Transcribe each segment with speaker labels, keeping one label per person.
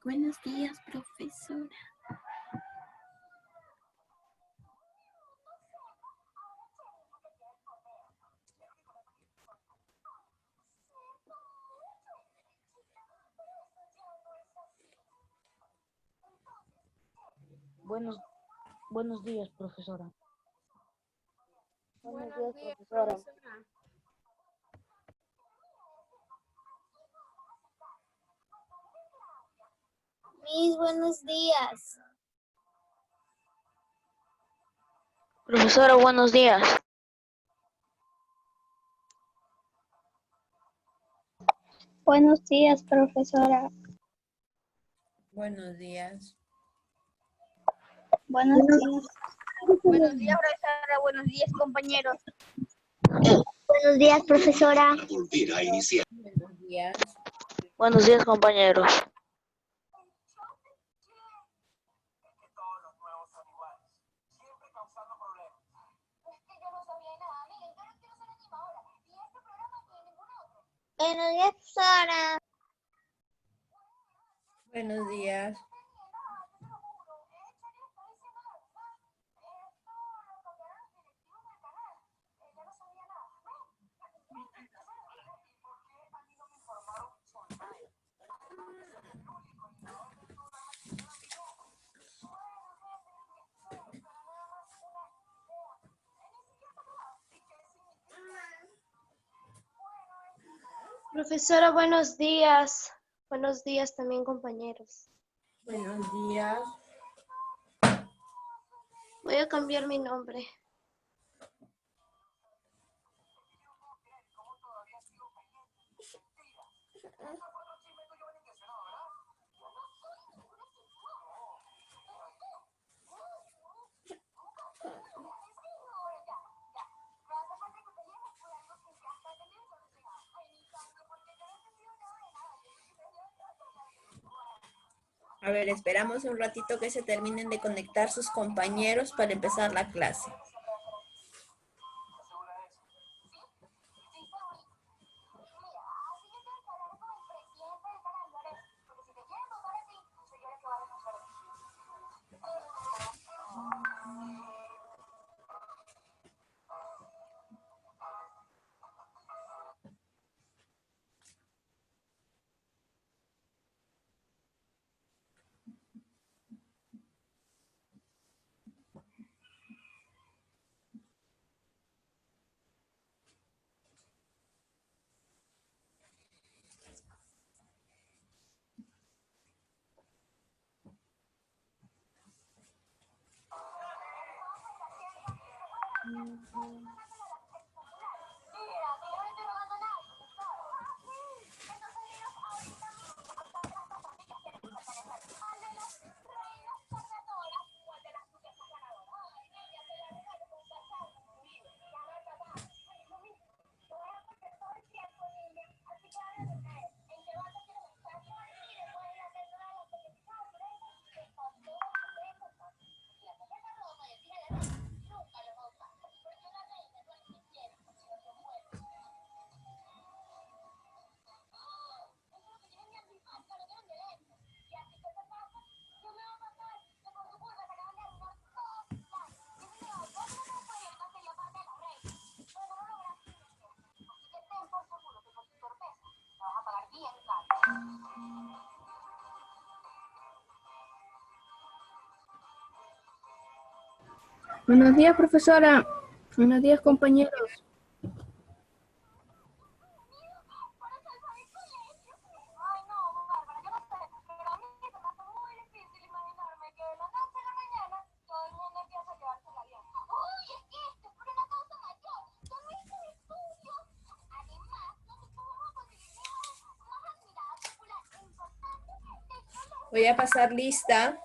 Speaker 1: Buenos días, profesora.
Speaker 2: Buenos días, profesora.
Speaker 3: Buenos días, profesora.
Speaker 4: Mis buenos días.
Speaker 2: Profesora, buenos días.
Speaker 4: Buenos días, profesora.
Speaker 5: Buenos días.
Speaker 4: Buenos días.
Speaker 3: Buenos días, profesora. Buenos días, compañeros.
Speaker 4: Buenos días, profesora.
Speaker 5: Buenos días.
Speaker 2: Buenos días, compañeros.
Speaker 4: Buenos días, profesora.
Speaker 5: Buenos días.
Speaker 4: Profesora, buenos días. Buenos días también, compañeros.
Speaker 5: Buenos días.
Speaker 4: Voy a cambiar mi nombre.
Speaker 5: A ver, esperamos un ratito que se terminen de conectar sus compañeros para empezar la clase.
Speaker 3: Buenos días, profesora. Buenos días, compañeros.
Speaker 5: Voy a pasar lista.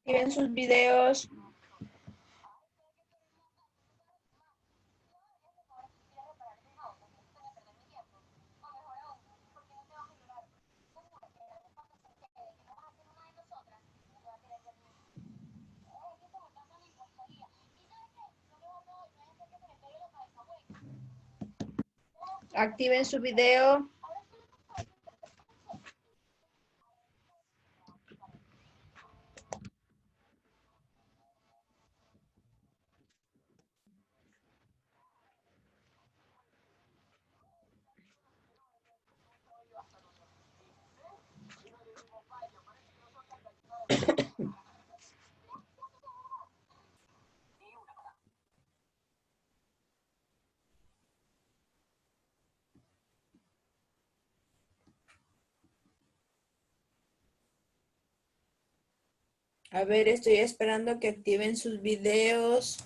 Speaker 5: Activen sus videos. Activen su video. A ver, estoy esperando que activen sus videos.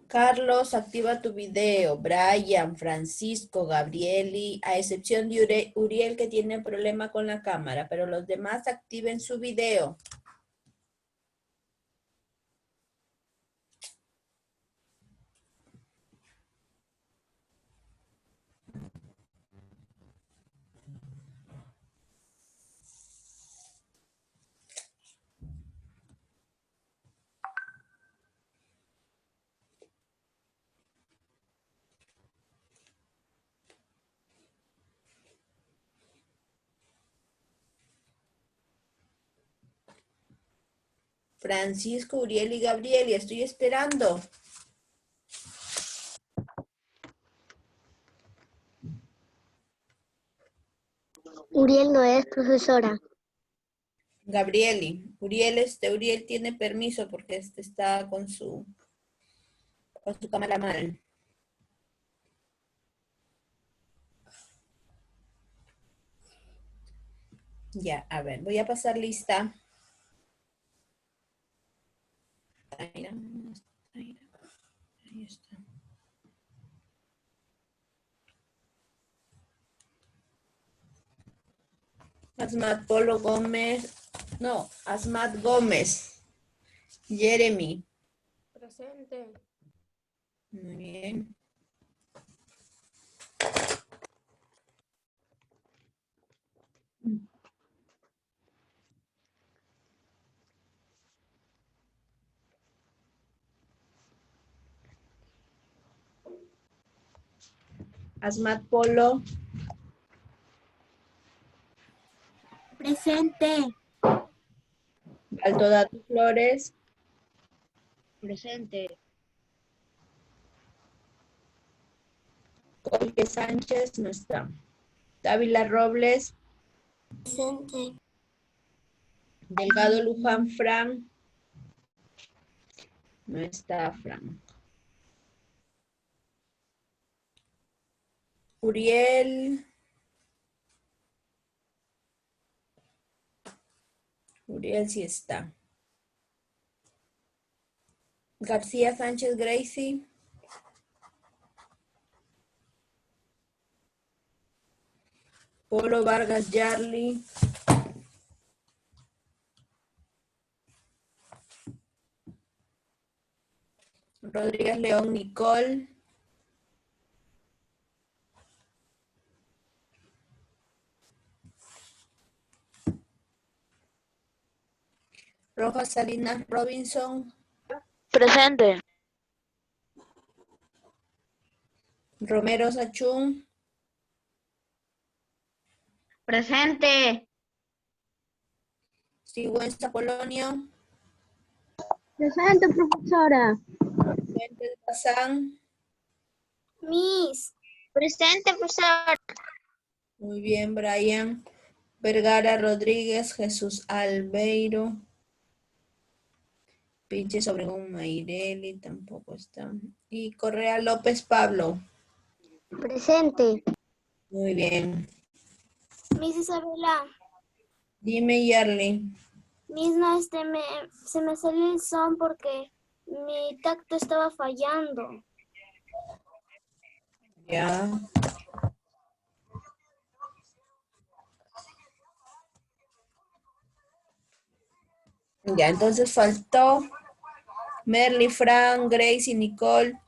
Speaker 5: Carlos, activa tu video. Brian, Francisco, Gabrieli, a excepción de Uriel que tiene problema con la cámara, pero los demás activen su video. Francisco, Uriel y Gabrieli, estoy esperando.
Speaker 1: Uriel no es profesora.
Speaker 5: Gabrieli, Uriel tiene permiso porque está con su cámara mal. Ya, a ver, voy a pasar lista. Ahí está. Asmat Polo Gómez. No, Asmat Gómez. Jeremy.
Speaker 3: Presente.
Speaker 5: Muy bien. Asmat Polo.
Speaker 1: Presente.
Speaker 5: Altodato Flores.
Speaker 2: Presente.
Speaker 5: Jorge Sánchez no está. Dávila Robles.
Speaker 1: Presente.
Speaker 5: Delgado Luján Fran. No está Fran. Uriel. Uriel sí está. García Sánchez Gracie. Polo Vargas Yarly. Rodríguez León Nicole. Rojas Salinas Robinson.
Speaker 2: Presente.
Speaker 5: Romero Sachún.
Speaker 2: Presente.
Speaker 5: Sigüenza Polonio.
Speaker 1: Presente, profesora.
Speaker 5: Fuentes Bazán.
Speaker 1: Miss. Presente, profesora.
Speaker 5: Muy bien, Brian. Vergara Rodríguez, Jesús Albeiro. Pinches Obregón Maireli, tampoco está. Y Correa López Pablo.
Speaker 1: Presente.
Speaker 5: Muy bien.
Speaker 1: Miss Isabela.
Speaker 5: Dime, Yarly.
Speaker 1: Miss, no, se me salió el son porque mi tacto estaba fallando.
Speaker 5: Ya. Ya, entonces faltó Merly, Fran, Grace y Nicole,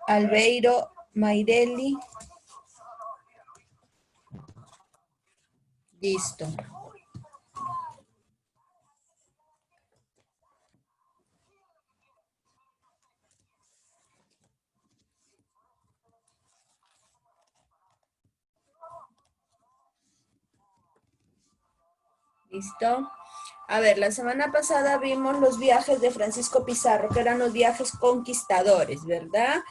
Speaker 5: Albeiro, Maireli. Listo. ¿Listo? A ver, la semana pasada vimos los viajes de Francisco Pizarro, que eran los viajes conquistadores, ¿verdad?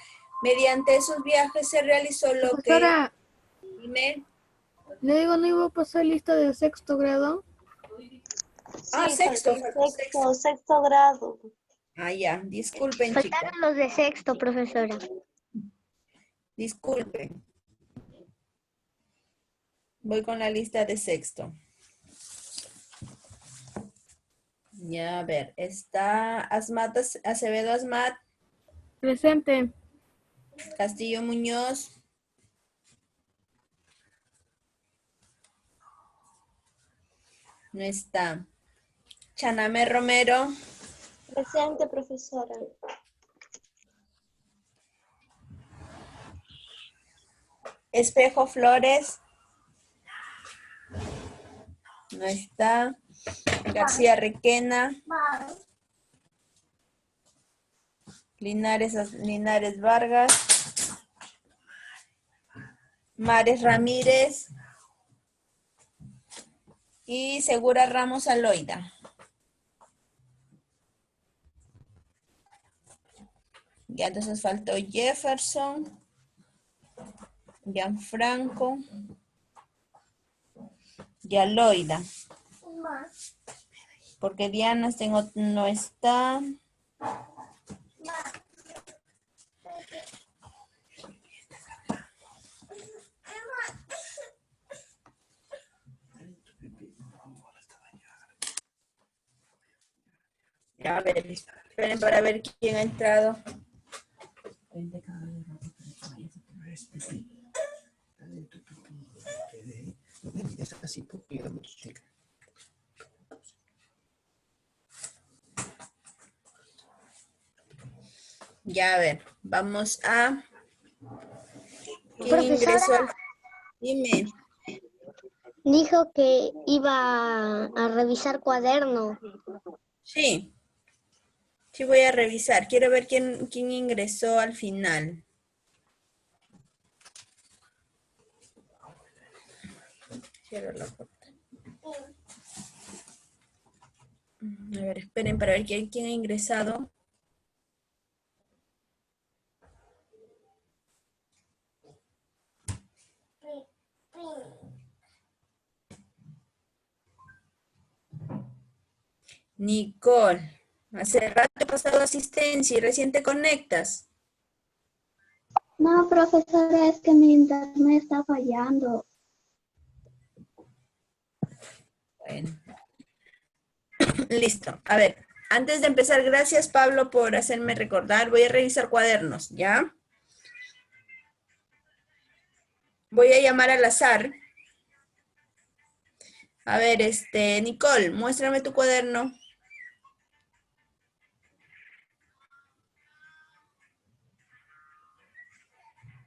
Speaker 5: Mediante esos viajes se realizó lo que...
Speaker 3: Profesora,
Speaker 5: Dime.
Speaker 3: le digo, ¿no iba a pasar lista de sexto grado?
Speaker 5: Ah,
Speaker 4: Sí,
Speaker 5: sexto,
Speaker 4: falta el
Speaker 5: sexto.
Speaker 4: sexto grado.
Speaker 5: Ah, ya, disculpen, chicos.
Speaker 1: Faltaron los de sexto, profesora.
Speaker 5: Disculpen. Voy con la lista de sexto. Ya, a ver, está Asmat Acevedo Asmat,
Speaker 3: Presente.
Speaker 5: Castillo Muñoz, no está. Chaname Romero,
Speaker 4: Presente, profesora.
Speaker 5: Espejo Flores, no está. García Requena, Linares Vargas, Mares Ramírez y Segura Ramos Aloida. Ya entonces faltó Jefferson, Gianfranco y Aloida. Porque Diana no está. Ya, a ver, esperen para ver quién ha entrado. Ya, a ver, vamos a... ¿Quién
Speaker 1: Profesora.
Speaker 5: ingresó? Dime.
Speaker 1: Dijo que iba a revisar cuaderno.
Speaker 5: Sí. Sí voy a revisar. Quiero ver quién ingresó al final. Cierro la puerta. A ver, esperen para ver quién ha ingresado. Nicole. Hace rato he pasado asistencia y recién te conectas.
Speaker 1: No, profesora, es que mi internet está fallando.
Speaker 5: Bueno. Listo. A ver, antes de empezar, gracias Pablo por hacerme recordar. Voy a revisar cuadernos, ¿ya? Voy a llamar al azar. A ver, Nicole, muéstrame tu cuaderno.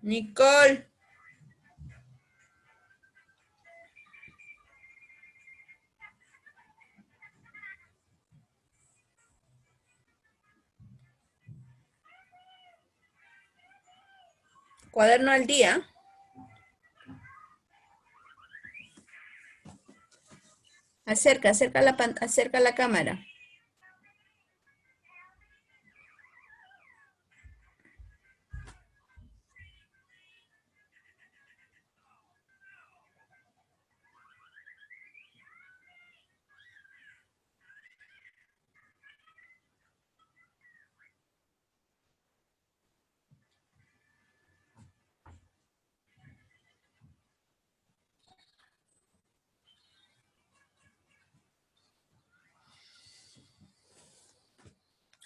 Speaker 5: Nicole. Cuaderno al día. Acerca la cámara.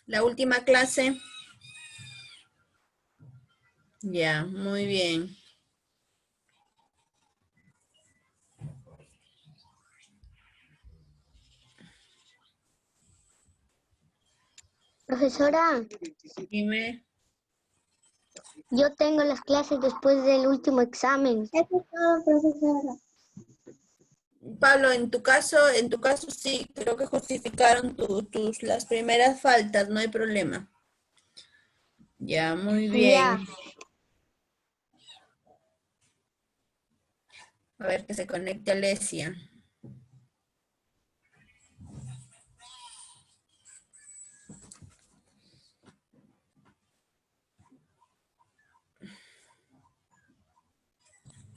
Speaker 5: La última clase. Ya, muy bien.
Speaker 6: Profesora,
Speaker 5: Dime.
Speaker 6: yo tengo las clases después del último examen.
Speaker 1: Eso es todo, profesora.
Speaker 5: Pablo, en tu caso sí, creo que justificaron las primeras faltas, no hay problema. Ya, muy bien.
Speaker 6: Ya.
Speaker 5: A ver que se conecte Alesia.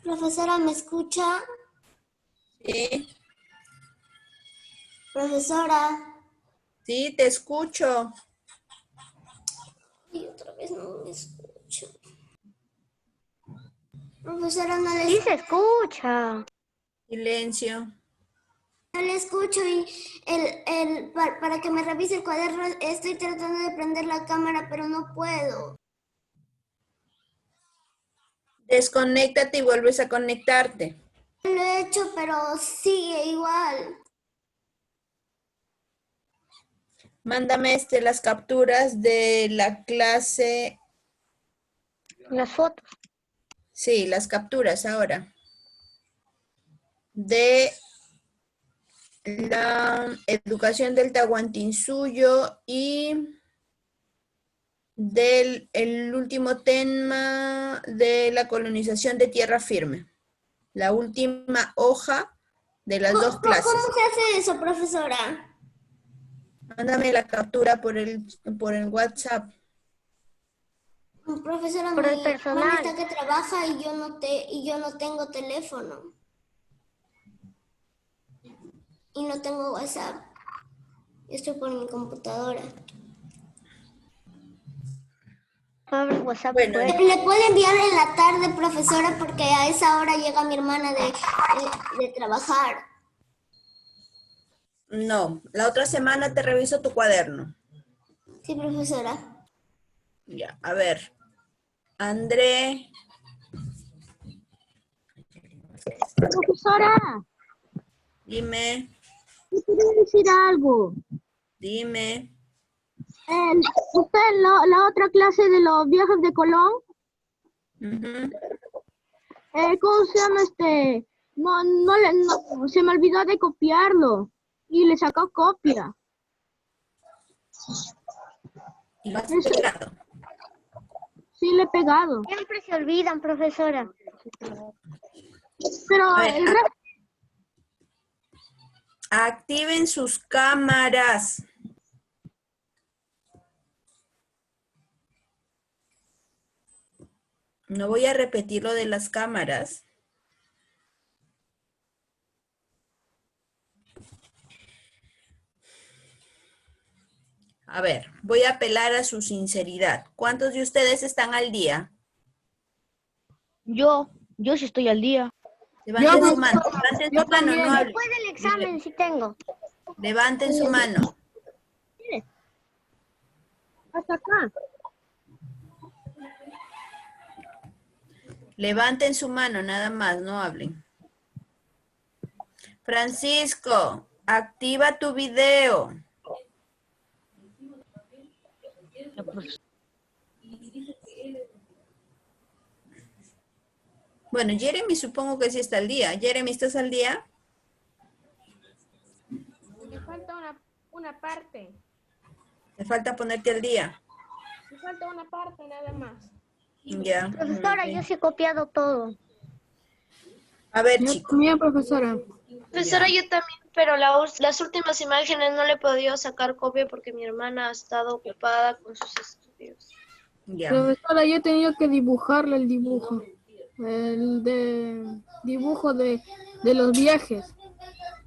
Speaker 1: Profesora, ¿me escucha?
Speaker 5: Sí,
Speaker 1: Profesora.
Speaker 5: sí, te escucho.
Speaker 1: Y otra vez no me escucha. Profesora, no
Speaker 6: Sí
Speaker 1: le,
Speaker 6: se escucha.
Speaker 5: Silencio.
Speaker 1: no le escucho y para que me revise el cuaderno estoy tratando de prender la cámara, pero no puedo.
Speaker 5: Desconéctate y vuelves a conectarte.
Speaker 1: Lo he hecho, pero sigue igual.
Speaker 5: Mándame las capturas de la clase.
Speaker 6: Las fotos.
Speaker 5: Sí, las capturas ahora. De la educación del Tahuantinsuyo y el último tema de la colonización de tierra firme. La última hoja de las dos clases.
Speaker 1: ¿Cómo se hace eso, profesora?
Speaker 5: Mándame la captura por el WhatsApp.
Speaker 1: Profesora,
Speaker 6: Por el
Speaker 1: mi
Speaker 6: personal.
Speaker 1: hermana está que trabaja y yo no tengo teléfono. Y no tengo WhatsApp. Estoy por mi computadora.
Speaker 6: Abre WhatsApp.
Speaker 5: Bueno,
Speaker 6: pues.
Speaker 1: ¿Le puede enviar en la tarde, profesora? Porque a esa hora llega mi hermana de trabajar.
Speaker 5: no, la otra semana te reviso tu cuaderno.
Speaker 1: Sí, profesora.
Speaker 5: Ya, a ver. André.
Speaker 3: Profesora,
Speaker 5: Dime,
Speaker 3: yo quería decir algo.
Speaker 5: dime.
Speaker 3: Usted, la otra clase de los viajes de Colón,
Speaker 5: Ujú.
Speaker 3: ¿cómo se llama No, se me olvidó de copiarlo y le sacó copia.
Speaker 5: ¿Y vas
Speaker 3: Eso.
Speaker 5: pegado?
Speaker 3: Sí, le he pegado.
Speaker 6: Siempre se olvidan, profesora.
Speaker 3: Pero
Speaker 5: A ver,
Speaker 3: el resto,
Speaker 5: activen sus cámaras. No voy a repetir lo de las cámaras. A ver, voy a apelar a su sinceridad. ¿Cuántos de ustedes están al día?
Speaker 2: Yo sí estoy al día.
Speaker 5: Levanten su mano, levanten su mano, no hablen.
Speaker 6: Después del examen sí tengo.
Speaker 5: Levanten su mano.
Speaker 3: hasta acá.
Speaker 5: Levanten su mano, nada más, no hablen. Francisco, activa tu video. Bueno, Jeremy supongo que sí está al día. Jeremy, ¿estás al día?
Speaker 7: Me falta una parte.
Speaker 5: Te falta ponerte al día.
Speaker 7: Me falta una parte nada más.
Speaker 5: Ya.
Speaker 6: Profesora,
Speaker 5: muy
Speaker 6: yo
Speaker 5: bien.
Speaker 6: sí he copiado todo.
Speaker 5: A ver,
Speaker 3: Yo
Speaker 5: chicos.
Speaker 3: también, profesora.
Speaker 4: Profesora, yo también. Pero las últimas imágenes no le he podido sacar copia porque mi hermana ha estado ocupada con sus estudios.
Speaker 5: Ya.
Speaker 3: Profesora, yo he tenido que dibujarle el dibujo. El de dibujo de los viajes.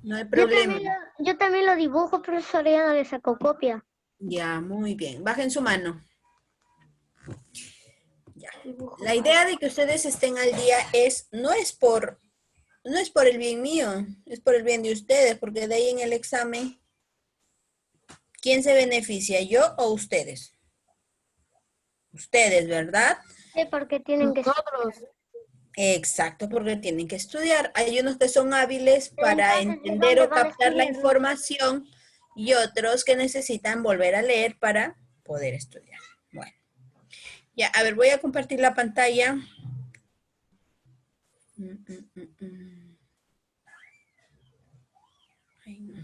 Speaker 5: No hay
Speaker 6: Yo
Speaker 5: problema.
Speaker 6: yo también lo dibujo, profesora, ya no le saco copia.
Speaker 5: Ya, muy bien. Bajen su mano. Ya.
Speaker 4: Dibujo.
Speaker 5: La idea de que ustedes estén al día no es por el bien mío, es por el bien de ustedes, porque de ahí en el examen, ¿quién se beneficia, yo o ustedes? Ustedes, ¿verdad?
Speaker 6: Sí, porque tienen que...
Speaker 3: Nosotros.
Speaker 5: Exacto, porque tienen que estudiar. Hay unos que son hábiles para
Speaker 6: Entonces, ¿de
Speaker 5: entender
Speaker 6: dónde
Speaker 5: o
Speaker 6: van a
Speaker 5: captar la
Speaker 6: estudiarlo?
Speaker 5: información y otros que necesitan volver a leer para poder estudiar. Bueno, ya, a ver, voy a compartir la pantalla. Ay, no.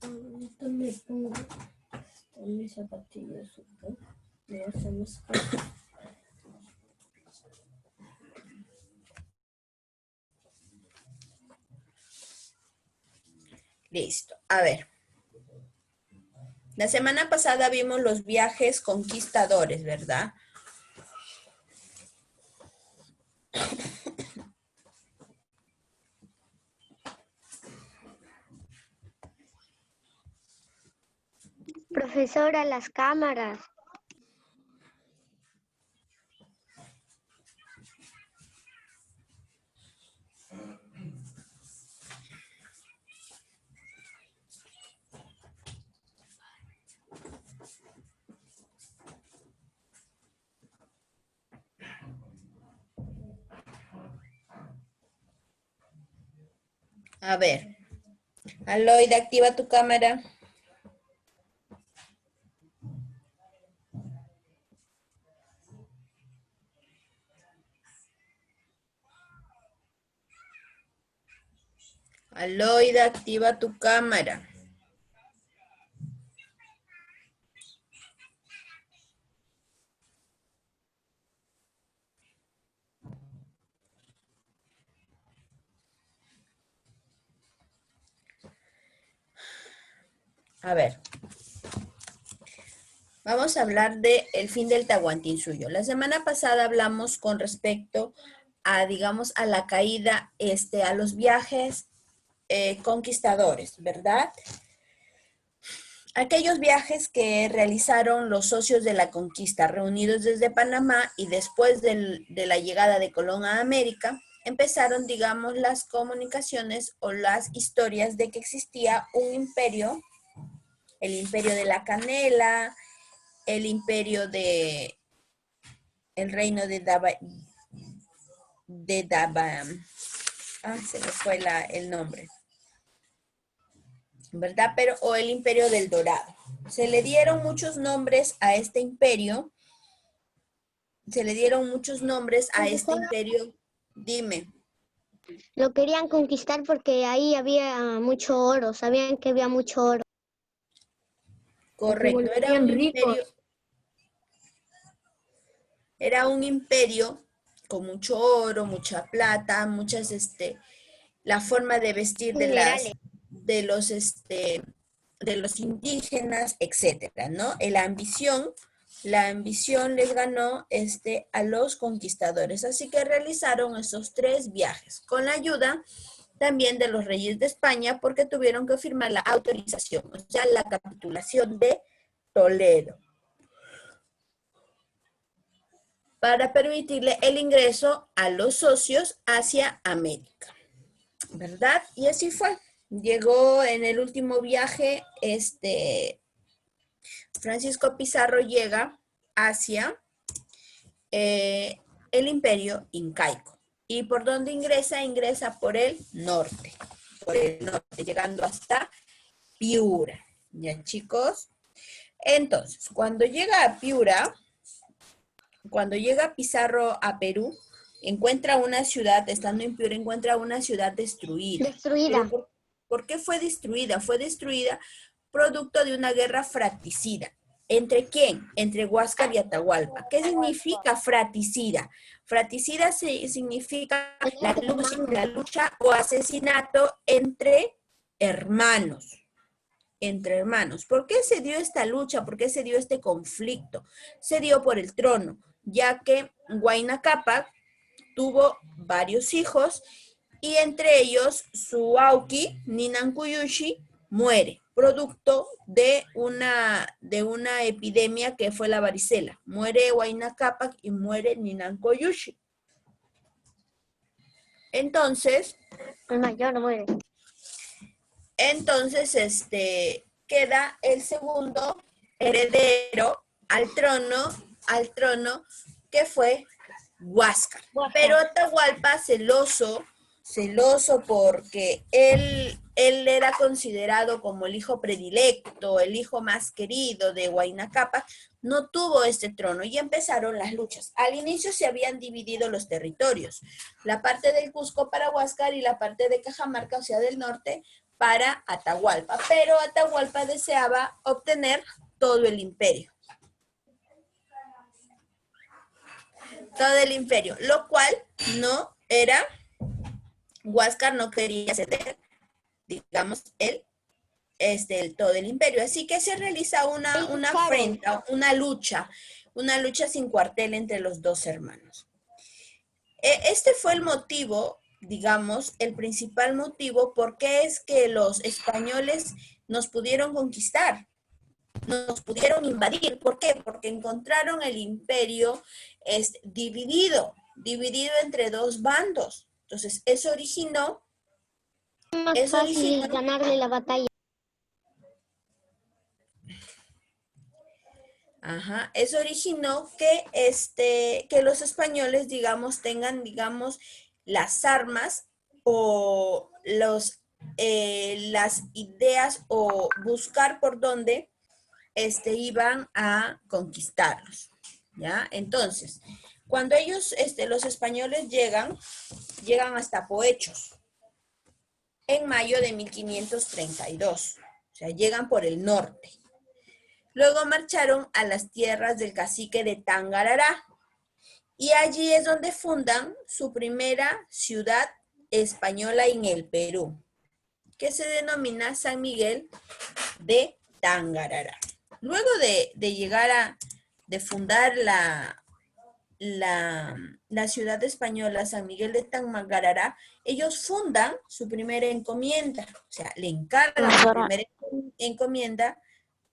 Speaker 5: Ahorita me pongo mis zapatillas. Me hacemos Listo. A ver. La semana pasada vimos los viajes conquistadores, ¿verdad?
Speaker 6: Profesora, las cámaras.
Speaker 5: A ver. Aloyd, activa tu cámara. Aloyd, activa tu cámara. A ver. Vamos a hablar de el fin del Tahuantinsuyo. La semana pasada hablamos con respecto a, digamos, a la caída, a los viajes conquistadores, ¿verdad? Aquellos viajes que realizaron los socios de la conquista reunidos desde Panamá y después de la llegada de Colón a América, empezaron, digamos, las comunicaciones o las historias de que existía un imperio, el imperio de la canela, el imperio de, el reino de se me fue el nombre, ¿verdad? Pero, o el imperio del Dorado. Se le dieron muchos nombres a este imperio. Dime.
Speaker 6: Lo querían conquistar porque ahí había mucho oro, sabían que había mucho oro.
Speaker 5: Correcto, era un imperio con mucho oro, mucha plata, muchas, la forma de vestir
Speaker 6: Minerales.
Speaker 5: de los indígenas, etcétera, ¿no? La ambición les ganó, a los conquistadores, así que realizaron esos 3 viajes, con la ayuda también de los reyes de España, porque tuvieron que firmar la autorización, o sea, la capitulación de Toledo, para permitirle el ingreso a los socios hacia América, ¿verdad? Y así fue. Llegó en el último viaje, Francisco Pizarro llega hacia el imperio incaico. ¿Y por dónde ingresa? Ingresa por el norte, llegando hasta Piura. ¿Ya, chicos? Entonces, cuando llega Pizarro a Perú, encuentra una ciudad, estando en Piura, encuentra una ciudad destruida.
Speaker 6: Destruida.
Speaker 5: ¿Por qué fue destruida? Fue destruida producto de una guerra fratricida. ¿Entre quién? Entre Huáscar y Atahualpa. ¿Qué significa fratricida? Fratricida significa la lucha o asesinato entre hermanos. Entre hermanos. ¿Por qué se dio esta lucha? ¿Por qué se dio este conflicto? Se dio por el trono, ya que Huayna Cápac tuvo varios hijos y entre ellos su Auqui, Ninankuyushi, muere, producto de una epidemia que fue la varicela. Muere Huayna Cápac y muere Ninankuyushi. Entonces,
Speaker 6: El mayor muere.
Speaker 5: Entonces, queda el segundo heredero al trono, que fue Huáscar. Pero Atahualpa, celoso porque él era considerado como el hijo predilecto, el hijo más querido de Huayna Cápac, no tuvo este trono y empezaron las luchas. Al inicio se habían dividido los territorios, la parte del Cusco para Huáscar y la parte de Cajamarca, o sea, del norte, para Atahualpa, pero Atahualpa deseaba obtener todo el imperio. Todo el imperio, lo cual no era, Huáscar no quería ceder, digamos, todo el imperio. Así que se realiza una afrenta, una lucha sin cuartel entre los dos hermanos. Este fue el motivo, digamos, el principal motivo por qué es que los españoles nos pudieron conquistar, nos pudieron invadir. ¿Por qué? Porque encontraron el imperio dividido entre dos bandos. Entonces, eso originó
Speaker 6: ganarle la batalla.
Speaker 5: Eso originó que los españoles, digamos, tengan, digamos, las armas o las ideas o buscar por dónde iban a conquistarlos, ¿ya? Entonces, cuando ellos, los españoles llegan hasta Poechos en mayo de 1532, o sea, llegan por el norte. Luego marcharon a las tierras del cacique de Tangarará y allí es donde fundan su primera ciudad española en el Perú, que se denomina San Miguel de Tangarará. Luego de fundar la ciudad española San Miguel de Tangarará, ellos fundan su primera encomienda, o sea, le encargan su primera encomienda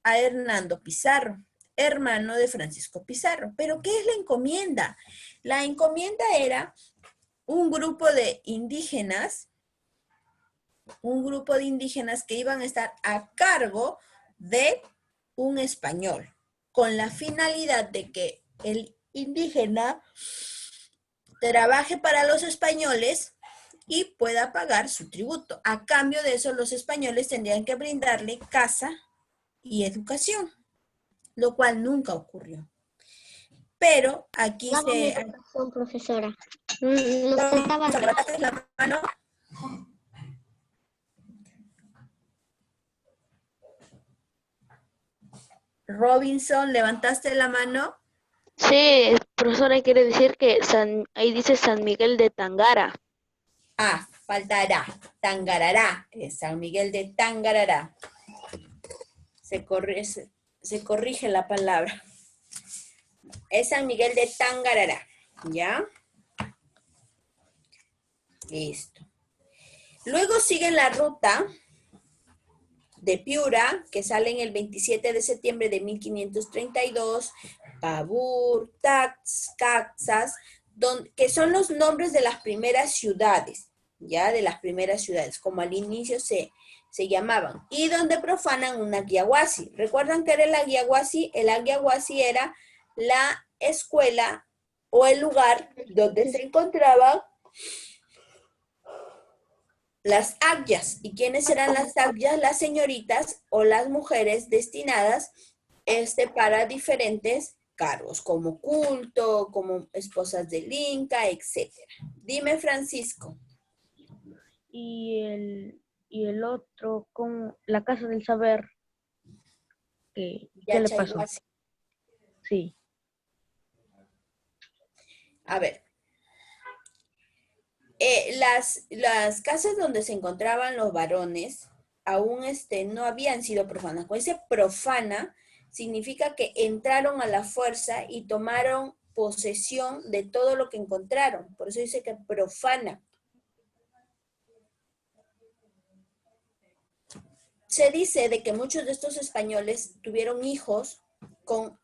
Speaker 5: a Hernando Pizarro, hermano de Francisco Pizarro. ¿Pero qué es la encomienda? La encomienda era un grupo de indígenas que iban a estar a cargo de un español, con la finalidad de que el indígena trabaje para los españoles y pueda pagar su tributo. A cambio de eso, los españoles tendrían que brindarle casa y educación, lo cual nunca ocurrió. Pero aquí
Speaker 6: profesora.
Speaker 5: ¿Levantaste la mano? Robinson, ¿levantaste la mano?
Speaker 2: Sí, profesora, quiere decir que ahí dice San Miguel de Tangara.
Speaker 5: Faltará. Tangarará. San Miguel de Tangarará. Se corrige la palabra. Es San Miguel de Tangarará. ¿Ya? Listo. Luego sigue la ruta de Piura, que sale en el 27 de septiembre de 1532, Pabur, Caxas, que son los nombres de las primeras ciudades, ¿ya? De las primeras ciudades. Como al inicio se se llamaban, y donde profanan un aguiahuasi. ¿Recuerdan qué era el aguiahuasi? El aguiahuasi era la escuela o el lugar donde se encontraban las agyas. ¿Y quiénes eran las agyas? Las señoritas o las mujeres destinadas para diferentes cargos, como culto, como esposas del Inca, etc. Dime, Francisco.
Speaker 2: Y el otro, con la Casa del Saber, ¿qué le pasó?
Speaker 5: Yachaywasi.
Speaker 2: Sí.
Speaker 5: A ver. Las casas donde se encontraban los varones aún no habían sido profanas. Con ese profana significa que entraron a la fuerza y tomaron posesión de todo lo que encontraron. Por eso dice que profana. Se dice de que muchos de estos españoles tuvieron hijos con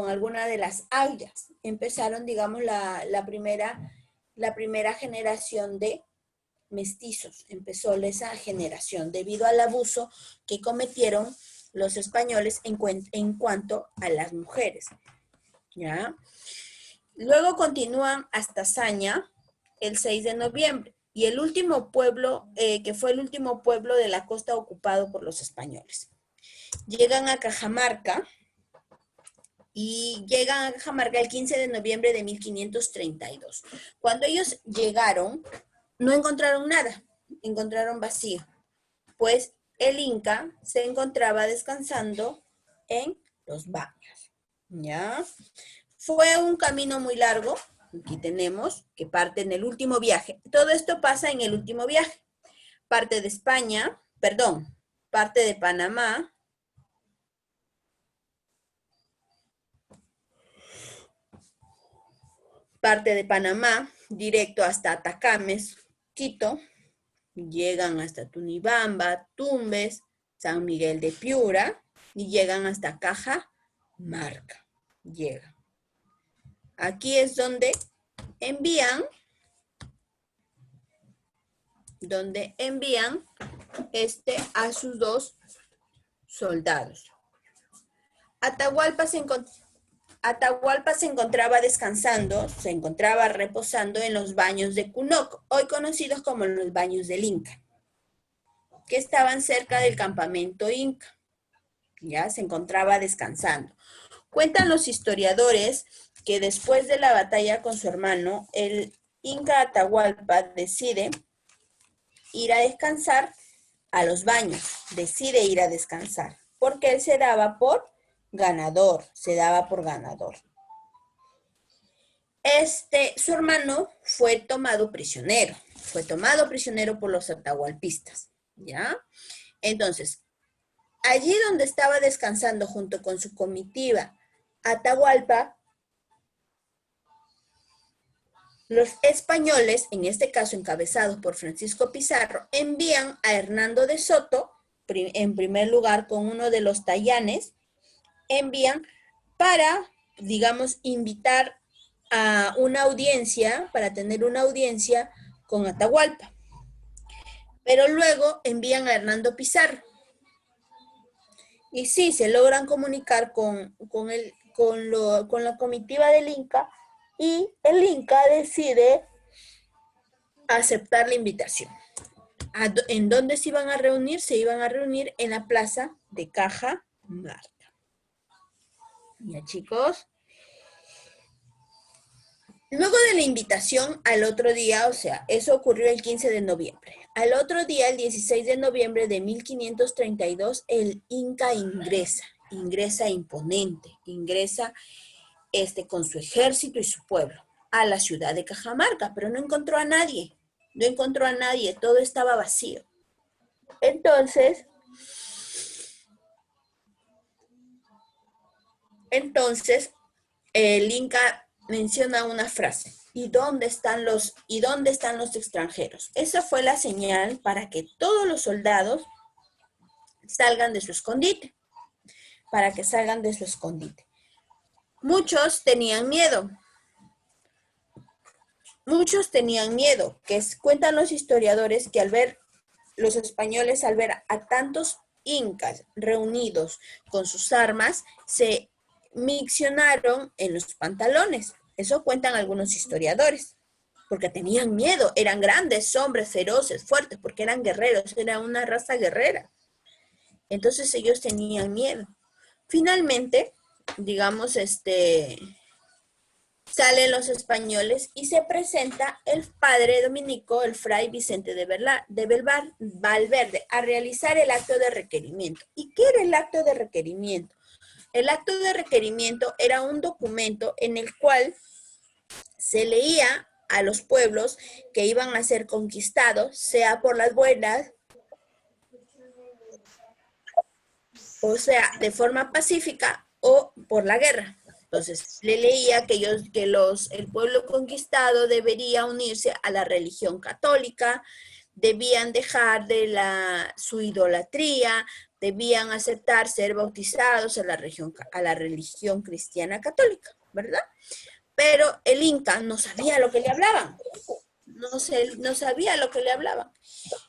Speaker 5: alguna de las agyas. Empezaron, digamos, la primera generación de mestizos. Empezó esa generación debido al abuso que cometieron los españoles en cuanto a las mujeres. ¿Ya? Luego continúan hasta Saña el 6 de noviembre. Y el último pueblo, que fue el último pueblo de la costa ocupado por los españoles. Llegan a Cajamarca, y llegan a Cajamarca el 15 de noviembre de 1532. Cuando ellos llegaron, no encontraron nada, encontraron vacío, pues el Inca se encontraba descansando en los baños, ¿ya? Fue un camino muy largo, aquí tenemos, que parte en el último viaje. Todo esto pasa en el último viaje. Parte de España, parte de Panamá, directo hasta Atacames, Quito, llegan hasta Tunibamba, Tumbes, San Miguel de Piura, y llegan hasta Cajamarca. Llegan. Aquí es donde envían a sus 2 soldados. Atahualpa se encontraba descansando, se encontraba reposando en los baños de Cunoco, hoy conocidos como los baños del Inca, que estaban cerca del campamento Inca. Ya se encontraba descansando. Cuentan los historiadores que después de la batalla con su hermano, el Inca Atahualpa decide ir a descansar a los baños, porque él se daba por ganador. Su hermano fue tomado prisionero por los atahualpistas, ¿ya? Entonces, allí donde estaba descansando junto con su comitiva Atahualpa, los españoles, en este caso encabezados por Francisco Pizarro, envían a Hernando de Soto, en primer lugar con uno de los tayanes, envían para, digamos, invitar a una audiencia, para tener una audiencia con Atahualpa. Pero luego envían a Hernando Pizarro. Y sí, se logran comunicar con la comitiva del Inca, y el Inca decide aceptar la invitación. ¿En dónde se iban a reunir? Se iban a reunir en la plaza de Cajamarca. Ya, chicos. Luego de la invitación, al otro día, o sea, eso ocurrió el 15 de noviembre. Al otro día, el 16 de noviembre de 1532, el Inca ingresa imponente, ingresa con su ejército y su pueblo a la ciudad de Cajamarca, pero no encontró a nadie, todo estaba vacío. Entonces, el Inca menciona una frase: ¿y dónde están los extranjeros? Esa fue la señal para que todos los soldados salgan de su escondite, Muchos tenían miedo, cuentan los historiadores que al ver los españoles, al ver a tantos incas reunidos con sus armas, se miccionaron en los pantalones. Eso cuentan algunos historiadores, porque tenían miedo, eran grandes hombres, feroces, fuertes, porque eran guerreros, era una raza guerrera. Entonces ellos tenían miedo. Finalmente, digamos, salen los españoles y se presenta el padre dominico, el fray Vicente de Valverde, a realizar el acto de requerimiento. ¿Y qué era el acto de requerimiento? El acto de requerimiento era un documento en el cual se leía a los pueblos que iban a ser conquistados, sea por las buenas, o sea, de forma pacífica o por la guerra. Entonces, le leía que el pueblo conquistado debería unirse a la religión católica, debían dejar su idolatría, debían aceptar ser bautizados a la religión cristiana católica, ¿verdad? Pero el Inca no sabía lo que le hablaban. No sabía lo que le hablaban.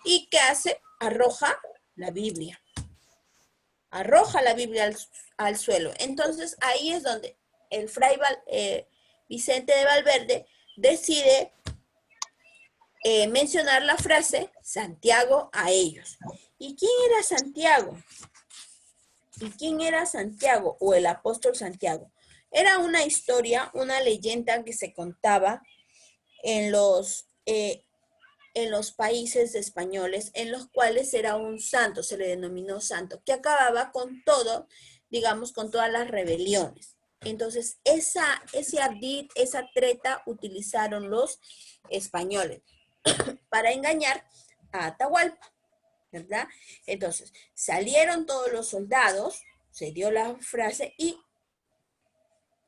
Speaker 5: ¿Y qué hace? Arroja la Biblia. Arroja la Biblia al suelo. Entonces, ahí es donde el fray Vicente de Valverde decide mencionar la frase Santiago a ellos. ¿Y quién era Santiago? ¿Y quién era Santiago o el apóstol Santiago? Era una historia, una leyenda que se contaba en los países españoles, en los cuales era un santo, se le denominó santo, que acababa con todo, digamos, con todas las rebeliones. Entonces, ese ardid, esa treta utilizaron los españoles para engañar a Atahualpa, ¿verdad? Entonces, salieron todos los soldados, se dio la frase y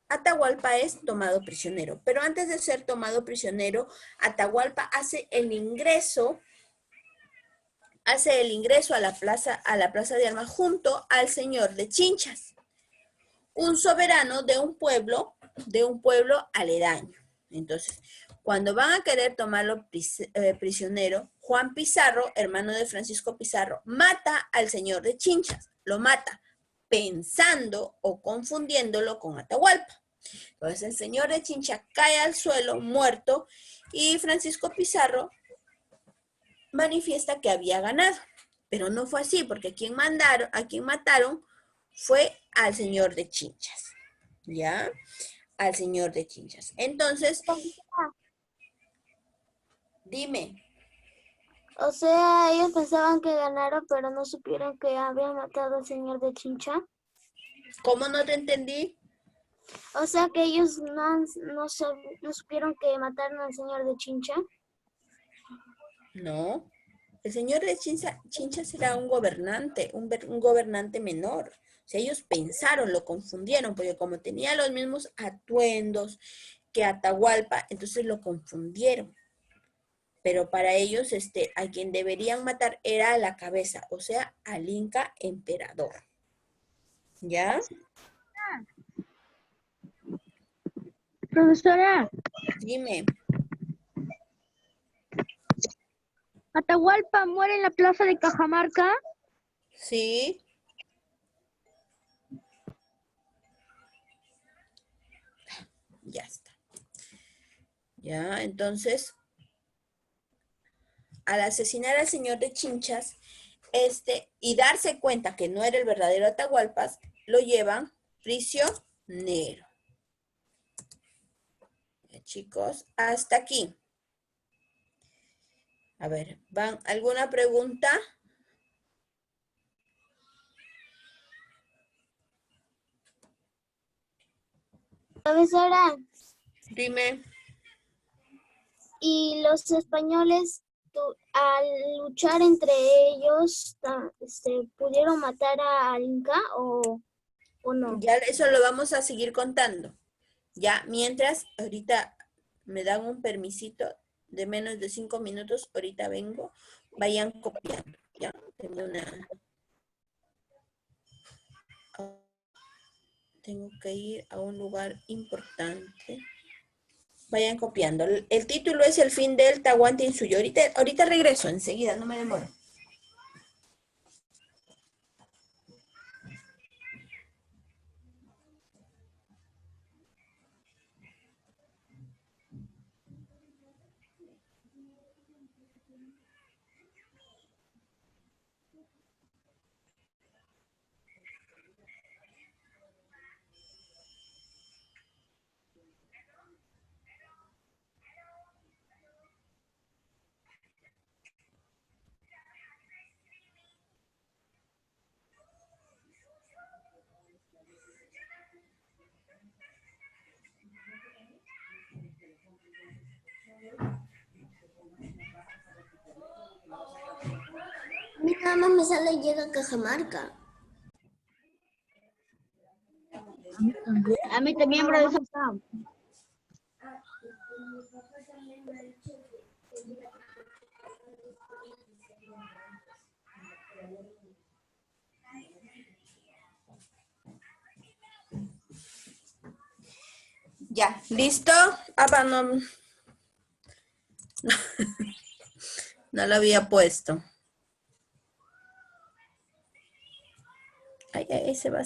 Speaker 5: Atahualpa es tomado prisionero. Pero antes de ser tomado prisionero, Atahualpa hace el ingreso a la plaza de armas junto al señor de Chinchas, un soberano de un pueblo aledaño. Entonces, cuando van a querer tomarlo prisionero, Juan Pizarro, hermano de Francisco Pizarro, mata al señor de Chinchas. Lo mata pensando o confundiéndolo con Atahualpa. Entonces el señor de Chincha cae al suelo muerto y Francisco Pizarro manifiesta que había ganado. Pero no fue así, porque a quien mataron fue al señor de Chinchas. ¿Ya? Al señor de Chinchas. Entonces, dime.
Speaker 1: O sea, ellos pensaban que ganaron, pero no supieron que habían matado al señor de Chincha.
Speaker 5: ¿Cómo no te entendí?
Speaker 1: O sea, que ellos no supieron que mataron al señor de Chincha.
Speaker 5: No. El señor de Chinchas era un gobernante, un gobernante menor. O sea, ellos pensaron, lo confundieron, porque como tenía los mismos atuendos que Atahualpa, entonces lo confundieron. Pero para ellos, a quien deberían matar era a la cabeza, o sea, al Inca emperador. ¿Ya?
Speaker 3: Profesora,
Speaker 5: Dime.
Speaker 3: Atahualpa muere en la plaza de Cajamarca.
Speaker 5: Sí. Ya está. Ya, entonces, al asesinar al señor de Chinchas, y darse cuenta que no era el verdadero Atahualpa, lo llevan prisionero. Ya, chicos, hasta aquí. A ver, ¿alguna pregunta?
Speaker 1: Profesora,
Speaker 5: Dime.
Speaker 1: ¿y los españoles al luchar entre ellos pudieron matar al Inca o no?
Speaker 5: Ya eso lo vamos a seguir contando. Ya, mientras, ahorita me dan un permisito de menos de 5 minutos, ahorita vengo, vayan copiando, ¿ya? Tengo que ir a un lugar importante. Vayan copiando. El título es El fin del Tahuantinsuyo. Ahorita regreso enseguida, no me demoro.
Speaker 1: A mí nada más me sale llega a Cajamarca.
Speaker 3: A mí también, profesor.
Speaker 5: Ya, ¿listo? Ah, no. No lo había puesto. Ay, ay, se va.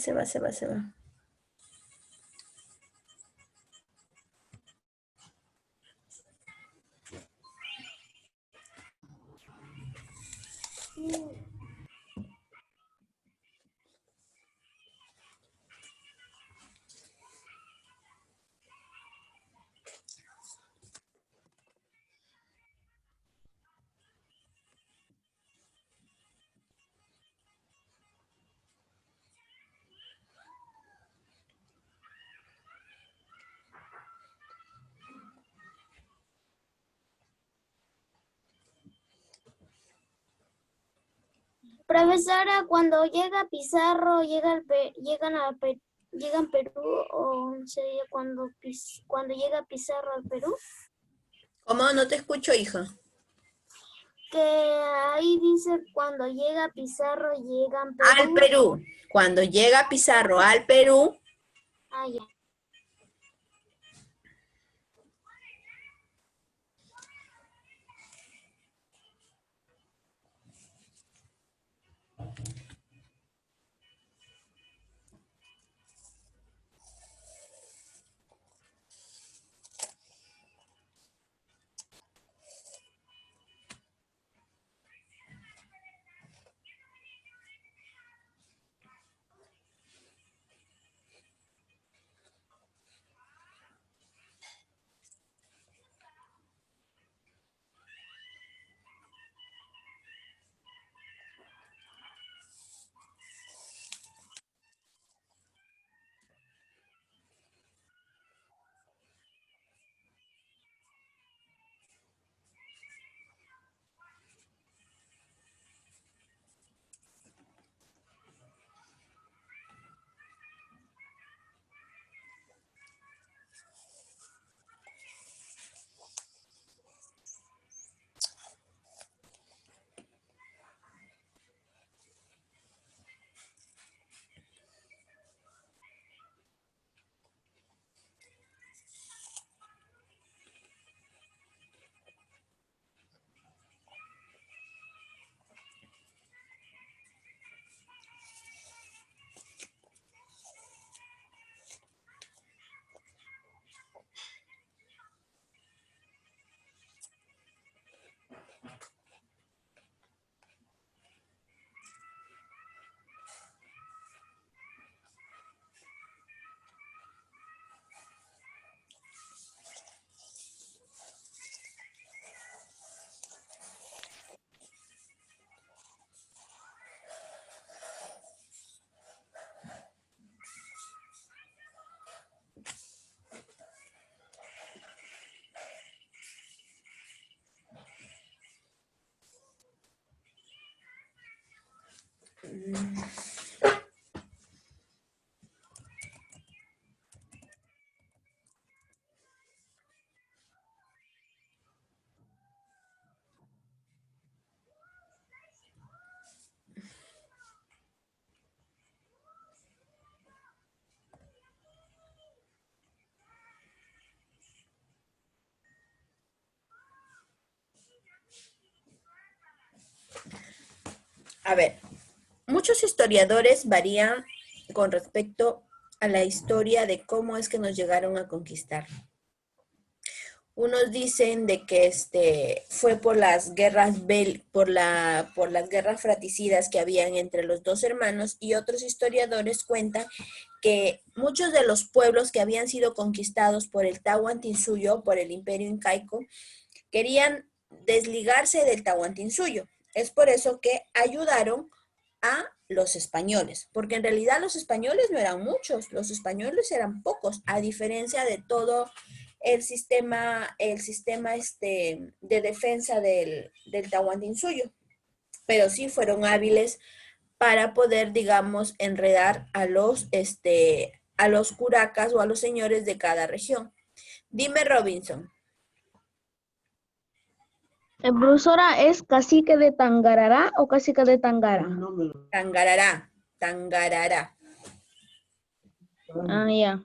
Speaker 1: Profesora, cuando llega Pizarro, llegan Perú, o sería cuando llega Pizarro al Perú,
Speaker 5: ¿Cómo? No te escucho, hija.
Speaker 1: que ahí dice cuando llega Pizarro llegan Perú.
Speaker 5: Al Perú. Cuando llega Pizarro al Perú,
Speaker 1: Ah, ya.
Speaker 5: a ver, muchos historiadores varían con respecto a la historia de cómo es que nos llegaron a conquistar. Unos dicen de que fue por las guerras por las guerras fratricidas que habían entre los dos hermanos, y otros historiadores cuentan que muchos de los pueblos que habían sido conquistados por el Tahuantinsuyo, por el Imperio Incaico, querían desligarse del Tahuantinsuyo. Es por eso que ayudaron a los españoles, porque en realidad los españoles no eran muchos, los españoles eran pocos, a diferencia de todo el sistema de defensa del Tahuantinsuyo. Pero sí fueron hábiles para poder, digamos, enredar a los curacas o a los señores de cada región. Dime, Robinson.
Speaker 2: Profesora, ¿es cacique de Tangarará o cacique de Tangara?
Speaker 5: Tangarará, Tangarará.
Speaker 2: Ah, ya.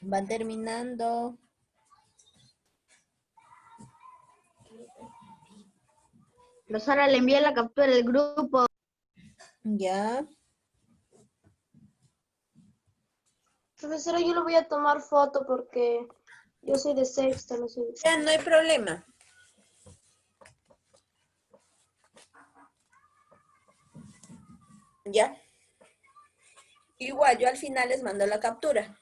Speaker 5: Van terminando.
Speaker 3: Profesora, le envié la captura del grupo.
Speaker 5: Ya.
Speaker 4: Profesora, yo le voy a tomar foto porque yo soy de sexta, no soy de
Speaker 5: Ya, no hay problema. Ya. Igual, yo al final les mando la captura.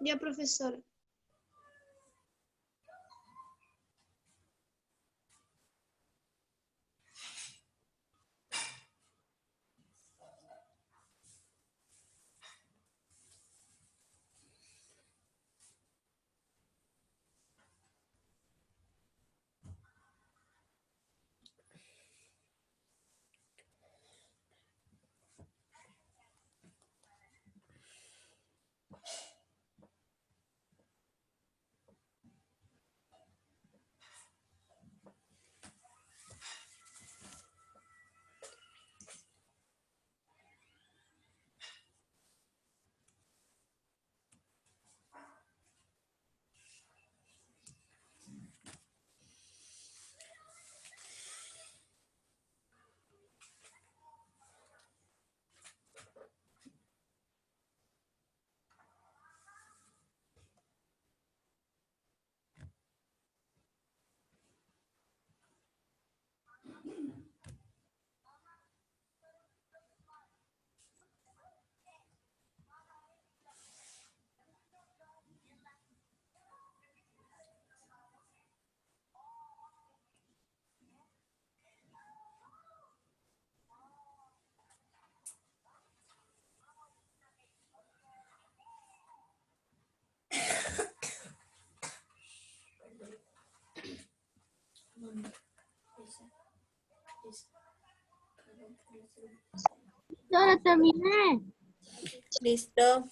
Speaker 4: Ya, profesora.
Speaker 3: Ya terminé.
Speaker 5: Listo.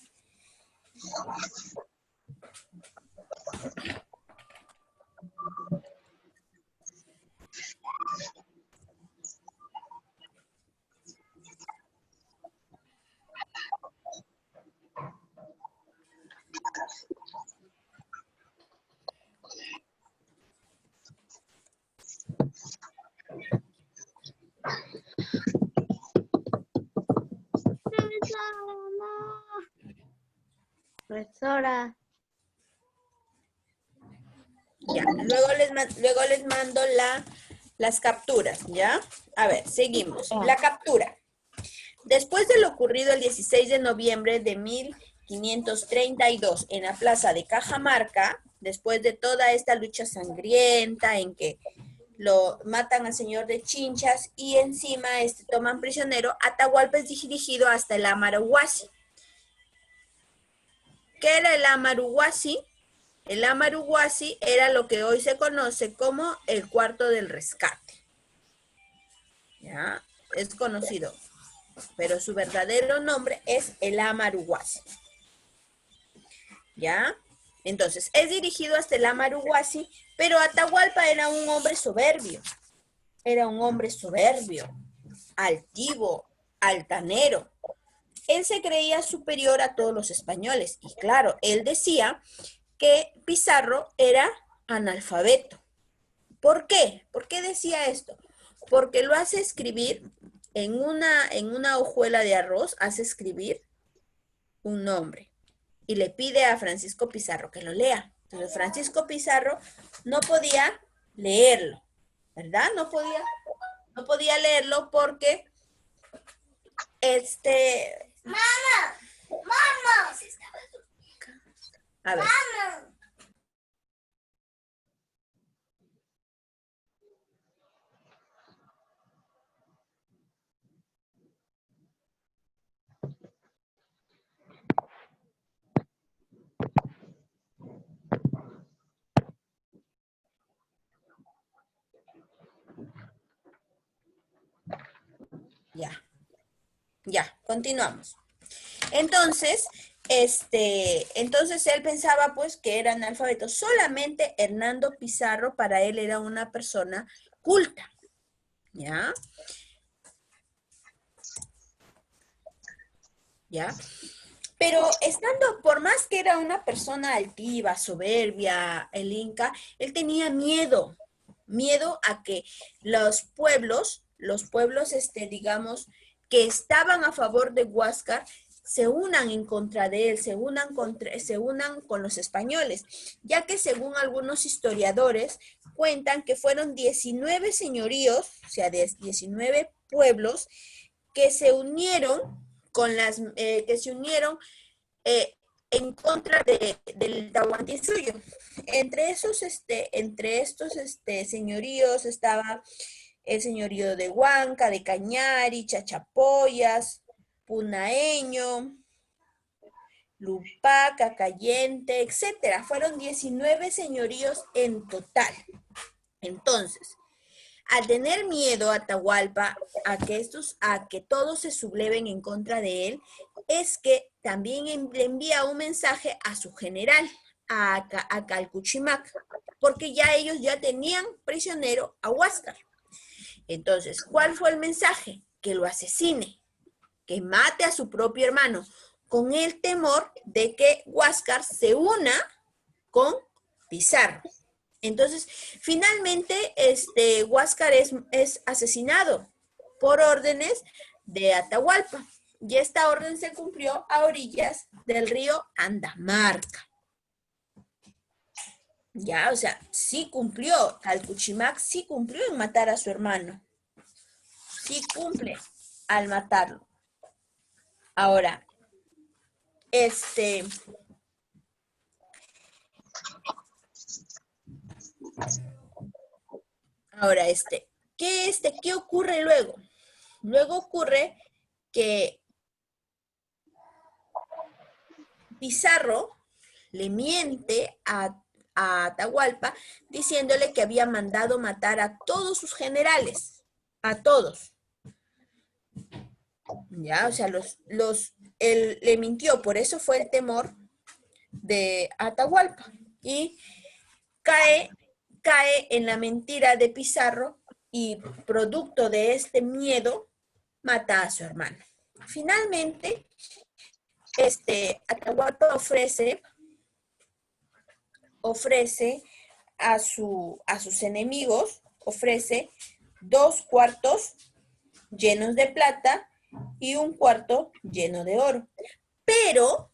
Speaker 6: Profesora.
Speaker 5: Ya, luego les mando las capturas, ¿ya? A ver, seguimos. La captura. Después de lo ocurrido el 16 de noviembre de 1532 en la plaza de Cajamarca, después de toda esta lucha sangrienta en que lo matan al señor de Chinchas y encima toman prisionero, Atahualpa es dirigido hasta el Amaruhuasi. ¿Qué era el Amaruhuasi? El Amaruhuasi era lo que hoy se conoce como el cuarto del rescate. ¿Ya? Es conocido, pero su verdadero nombre es el Amaruhuasi. ¿Ya? Entonces, es dirigido hasta el Amaruhuasi, pero Atahualpa era un hombre soberbio. Era un hombre soberbio, altivo, altanero. Él se creía superior a todos los españoles. Y claro, él decía que Pizarro era analfabeto. ¿Por qué? ¿Por qué decía esto? Porque lo hace escribir en una hojuela de arroz, hace escribir un nombre y le pide a Francisco Pizarro que lo lea. Entonces Francisco Pizarro no podía leerlo, ¿verdad? No podía leerlo porque
Speaker 1: ¡Mamá!
Speaker 5: a ver. Ya, continuamos. Entonces él pensaba pues que era analfabeto. Solamente Hernando Pizarro para él era una persona culta, ¿ya? ¿Ya? Pero por más que era una persona altiva, soberbia, el Inca, él tenía miedo a que los pueblos, digamos, que estaban a favor de Huáscar, se unan en contra de él, se unan con los españoles, ya que según algunos historiadores cuentan que fueron 19 señoríos, o sea, 19 pueblos que se unieron en contra del Tahuantinsuyo. Entre estos señoríos estaba el señorío de Huanca, de Cañari, Chachapoyas, Punaeño, Lupaca, Cayente, etcétera. Fueron 19 señoríos en total. Entonces, al tener miedo a Atahualpa a que todos se subleven en contra de él, es que también le envía un mensaje a su general, a Calcuchimac, porque ellos ya tenían prisionero a Huáscar. Entonces, ¿cuál fue el mensaje? Que lo asesine, que mate a su propio hermano, con el temor de que Huáscar se una con Pizarro. Entonces, finalmente, Huáscar es asesinado por órdenes de Atahualpa. Y esta orden se cumplió a orillas del río Andamarca. Ya, o sea, sí cumplió, Calcuchimac sí cumplió en matar a su hermano. Sí cumple al matarlo. Ahora, ¿qué ocurre luego? Luego ocurre que Pizarro le miente a Atahualpa diciéndole que había mandado matar a todos sus generales, a todos. Ya, o sea, él le mintió, por eso fue el temor de Atahualpa. Y cae en la mentira de Pizarro y producto de este miedo mata a su hermano. Finalmente, Atahualpa ofrece a sus enemigos, ofrece 2 cuartos llenos de plata y 1 cuarto lleno de oro. Pero,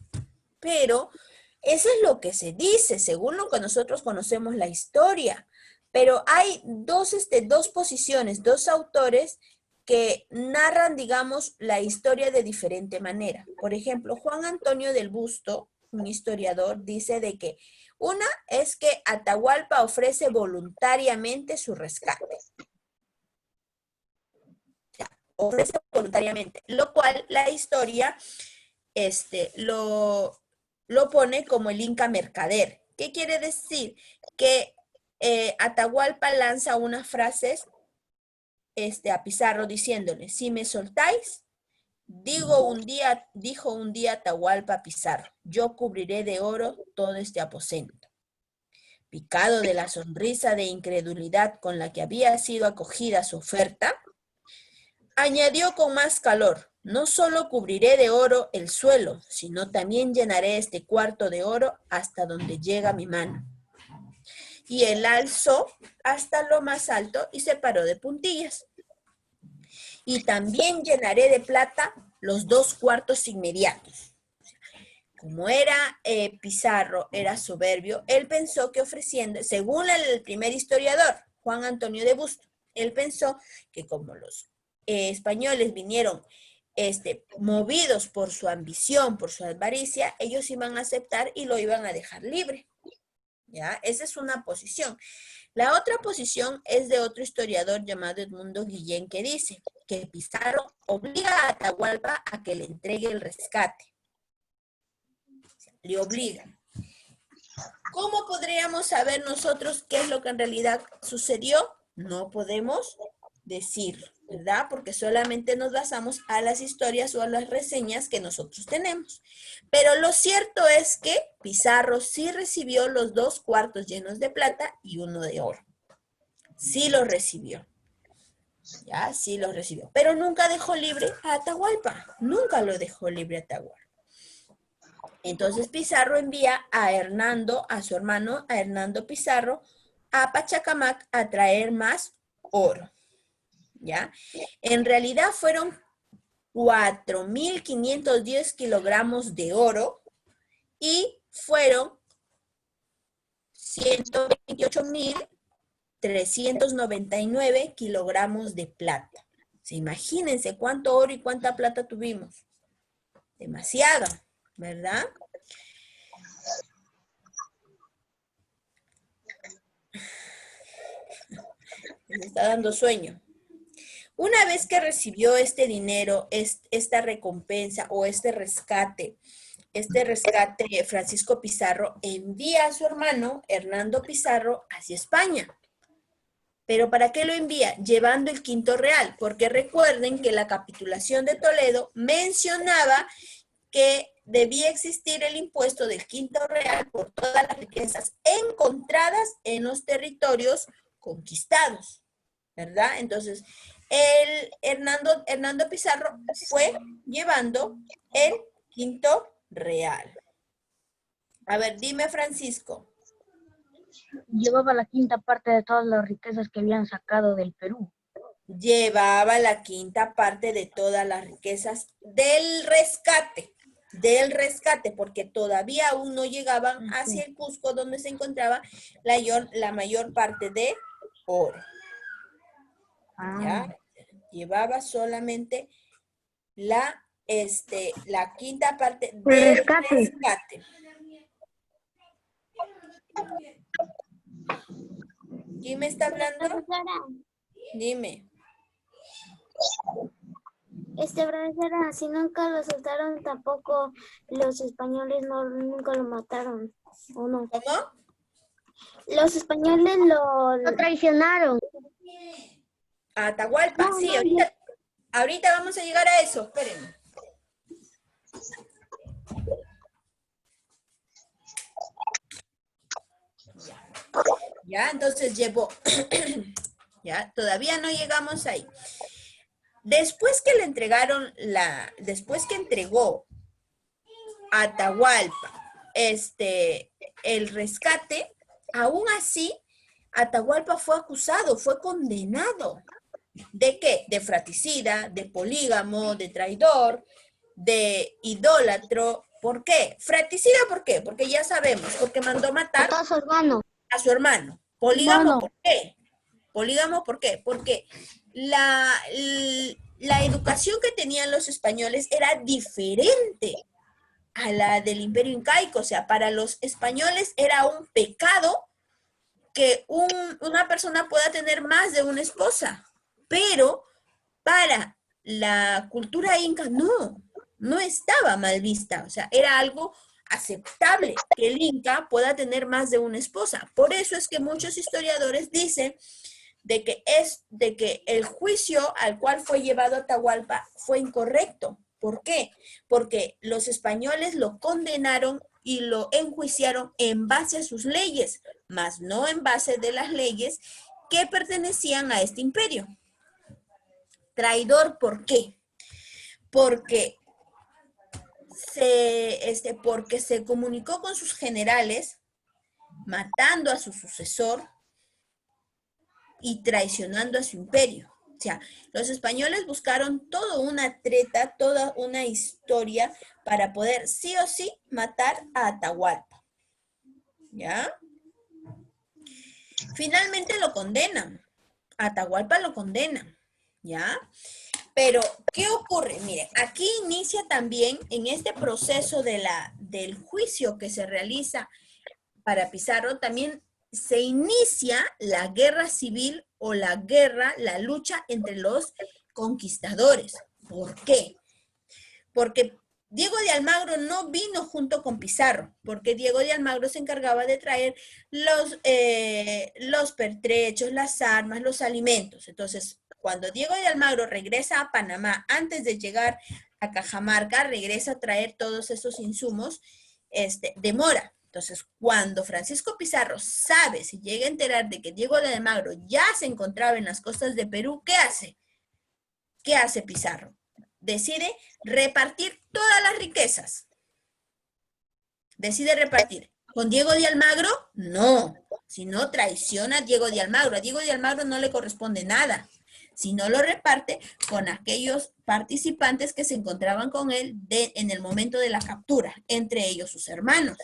Speaker 5: eso es lo que se dice, según lo que nosotros conocemos la historia. Pero hay dos posiciones, 2 autores que narran, digamos, la historia de diferente manera. Por ejemplo, Juan Antonio del Busto, un historiador, dice de que una es que Atahualpa ofrece voluntariamente su rescate. Ofrece voluntariamente, lo cual la historia lo pone como el Inca mercader. ¿Qué quiere decir? Que Atahualpa lanza unas frases a Pizarro diciéndole, si me soltáis, dijo un día Atahualpa a Pizarro, yo cubriré de oro todo este aposento. Picado de la sonrisa de incredulidad con la que había sido acogida su oferta, añadió con más calor, no solo cubriré de oro el suelo, sino también llenaré este cuarto de oro hasta donde llega mi mano. Y él alzó hasta lo más alto y se paró de puntillas. Y también llenaré de plata los 2 cuartos inmediatos. Como era Pizarro, era soberbio, él pensó que ofreciendo, según el primer historiador, Juan Antonio de Busto, él pensó que como los españoles vinieron movidos por su ambición, por su avaricia, ellos iban a aceptar y lo iban a dejar libre. ¿Ya? Esa es una posición. La otra posición es de otro historiador llamado Edmundo Guillén, que dice que Pizarro obliga a Atahualpa a que le entregue el rescate. Le obliga. ¿Cómo podríamos saber nosotros qué es lo que en realidad sucedió? No podemos decir, ¿verdad? Porque solamente nos basamos a las historias o a las reseñas que nosotros tenemos. Pero lo cierto es que Pizarro sí recibió los 2 cuartos llenos de plata y 1 de oro. Sí los recibió. Ya, sí los recibió. Pero nunca dejó libre a Atahualpa. Nunca lo dejó libre a Atahualpa. Entonces Pizarro envía a su hermano, a Hernando Pizarro, a Pachacamac a traer más oro. ¿Ya? En realidad fueron 4.510 kilogramos de oro y fueron 128.399 kilogramos de plata. Imagínense cuánto oro y cuánta plata tuvimos. Demasiado, ¿verdad? Me está dando sueño. Una vez que recibió este dinero, esta recompensa o este rescate, Francisco Pizarro envía a su hermano Hernando Pizarro hacia España. ¿Pero para qué lo envía? Llevando el quinto real, porque recuerden que la capitulación de Toledo mencionaba que debía existir el impuesto del quinto real por todas las riquezas encontradas en los territorios conquistados, ¿verdad? Entonces, Hernando Pizarro fue llevando el quinto real. A ver, dime, Francisco.
Speaker 3: Llevaba la quinta parte de todas las riquezas que habían sacado del Perú.
Speaker 5: Llevaba la quinta parte de todas las riquezas del rescate, porque todavía aún no llegaban hacia el Cusco, donde se encontraba la mayor parte de oro. ¿Ya? Llevaba solamente la quinta parte del rescate. ¿Quién me está hablando? Dime.
Speaker 1: Profesora, si nunca lo soltaron, tampoco los españoles nunca lo mataron, ¿o no?
Speaker 5: ¿Cómo?
Speaker 1: Los españoles
Speaker 6: Lo traicionaron.
Speaker 5: Atahualpa, sí, ahorita Ahorita vamos a llegar a eso, espérenme. Ya, entonces llevó. Ya, todavía no llegamos ahí. Después que le entregaron después que entregó a Atahualpa el rescate, aún así, Atahualpa fue acusado, fue condenado. ¿De qué? De fratricida, de polígamo, de traidor, de idólatro. ¿Por qué? Fratricida, ¿por qué? Porque ya sabemos, porque mandó matar
Speaker 6: Mató a su hermano.
Speaker 5: a su hermano. Polígamo,
Speaker 3: Hermano.
Speaker 5: ¿por qué? Polígamo, ¿por qué? Porque la educación que tenían los españoles era diferente a la del Imperio Incaico. O sea, para los españoles era un pecado que una persona pueda tener más de una esposa, pero para la cultura inca no estaba mal vista, o sea, era algo aceptable que el inca pueda tener más de una esposa. Por eso es que muchos historiadores dicen de que el juicio al cual fue llevado Atahualpa fue incorrecto. ¿Por qué? Porque los españoles lo condenaron y lo enjuiciaron en base a sus leyes, más no en base de las leyes que pertenecían a este imperio. Traidor, ¿por qué? Porque se comunicó con sus generales, matando a su sucesor y traicionando a su imperio. O sea, los españoles buscaron toda una treta, toda una historia para poder sí o sí matar a Atahualpa. ¿Ya? Finalmente lo condenan. Atahualpa lo condenan. ¿Ya? Pero, ¿qué ocurre? Miren, aquí inicia también en este proceso del juicio que se realiza para Pizarro, también se inicia la guerra civil o la lucha entre los conquistadores. ¿Por qué? Porque Diego de Almagro no vino junto con Pizarro, porque Diego de Almagro se encargaba de traer los pertrechos, las armas, los alimentos. Entonces, cuando Diego de Almagro regresa a Panamá, antes de llegar a Cajamarca, regresa a traer todos esos insumos, demora. Entonces, cuando Francisco Pizarro se llega a enterar de que Diego de Almagro ya se encontraba en las costas de Perú, ¿qué hace? ¿Qué hace Pizarro? Decide repartir todas las riquezas. Decide repartir. ¿Con Diego de Almagro? No. Si no, traiciona a Diego de Almagro. A Diego de Almagro no le corresponde nada. Si no, lo reparte con aquellos participantes que se encontraban con él en el momento de la captura, entre ellos sus hermanos.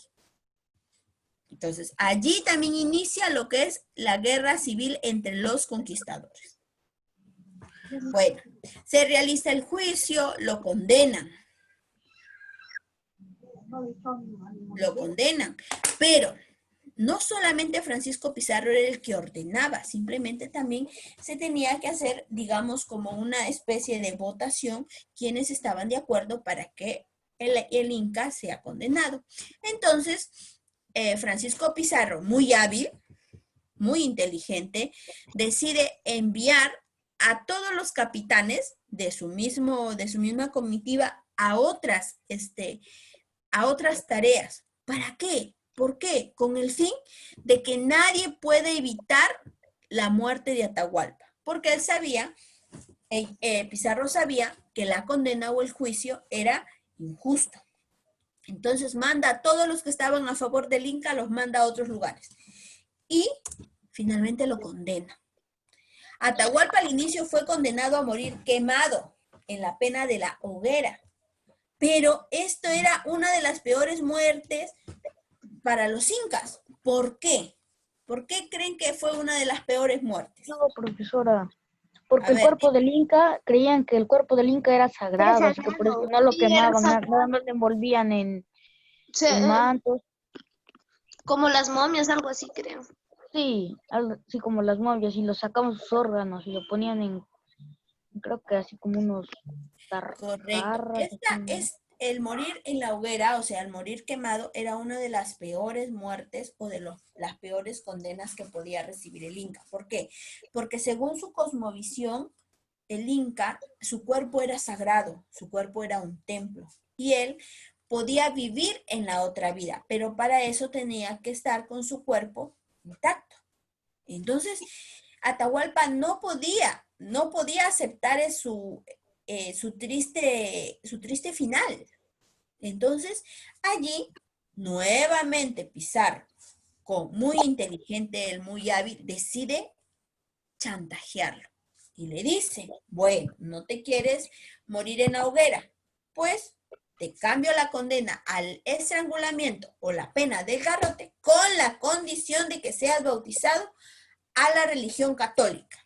Speaker 5: Entonces, allí también inicia lo que es la guerra civil entre los conquistadores. Bueno, se realiza el juicio, lo condenan. Lo condenan, pero no solamente Francisco Pizarro era el que ordenaba, simplemente también se tenía que hacer, digamos, como una especie de votación, quienes estaban de acuerdo para que el Inca sea condenado. Entonces, Francisco Pizarro, muy hábil, muy inteligente, decide enviar a todos los capitanes de su misma comitiva a otras tareas. ¿Para qué? ¿Por qué? Con el fin de que nadie puede evitar la muerte de Atahualpa, porque él sabía, Pizarro sabía que la condena o el juicio era injusto. Entonces manda a todos los que estaban a favor del Inca, los manda a otros lugares. Y finalmente lo condena. Atahualpa al inicio fue condenado a morir quemado en la pena de la hoguera. Pero esto era una de las peores muertes para los incas. ¿Por qué? ¿Por qué creen que fue una de las peores muertes?
Speaker 8: No, profesora, porque
Speaker 5: A
Speaker 8: el
Speaker 5: ver,
Speaker 8: cuerpo del Inca, creían que el cuerpo del Inca era sagrado, así que por eso no lo
Speaker 4: Sí, era
Speaker 8: quemaban,
Speaker 4: sagrado.
Speaker 8: nada más lo envolvían en
Speaker 4: Se-
Speaker 8: mantos,
Speaker 4: como las momias, algo así creo.
Speaker 8: sí, algo así como las momias, y los sacaban sus órganos y lo ponían en, creo que así como unos
Speaker 5: correcto.
Speaker 8: jarras,
Speaker 5: El morir en la hoguera, o sea, el morir quemado, era una de las peores muertes o de las peores condenas que podía recibir el Inca. ¿Por qué? Porque según su cosmovisión, el Inca, su cuerpo era sagrado, su cuerpo era un templo. Y él podía vivir en la otra vida, pero para eso tenía que estar con su cuerpo intacto. Entonces, Atahualpa no podía aceptar su triste final. Entonces, allí, nuevamente Pizarro, muy inteligente, él muy hábil, decide chantajearlo. Y le dice, bueno, ¿no te quieres morir en la hoguera? Pues te cambio la condena al estrangulamiento o la pena del garrote con la condición de que seas bautizado a la religión católica.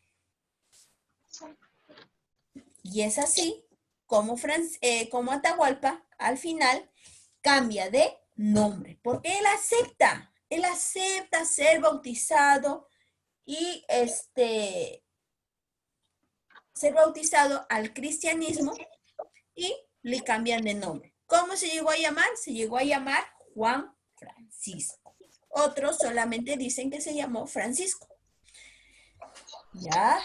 Speaker 5: Y es así como Atahualpa al final cambia de nombre, porque él acepta ser bautizado y ser bautizado al cristianismo y le cambian de nombre. ¿Cómo se llegó a llamar? Se llegó a llamar Juan Francisco. Otros solamente dicen que se llamó Francisco. Ya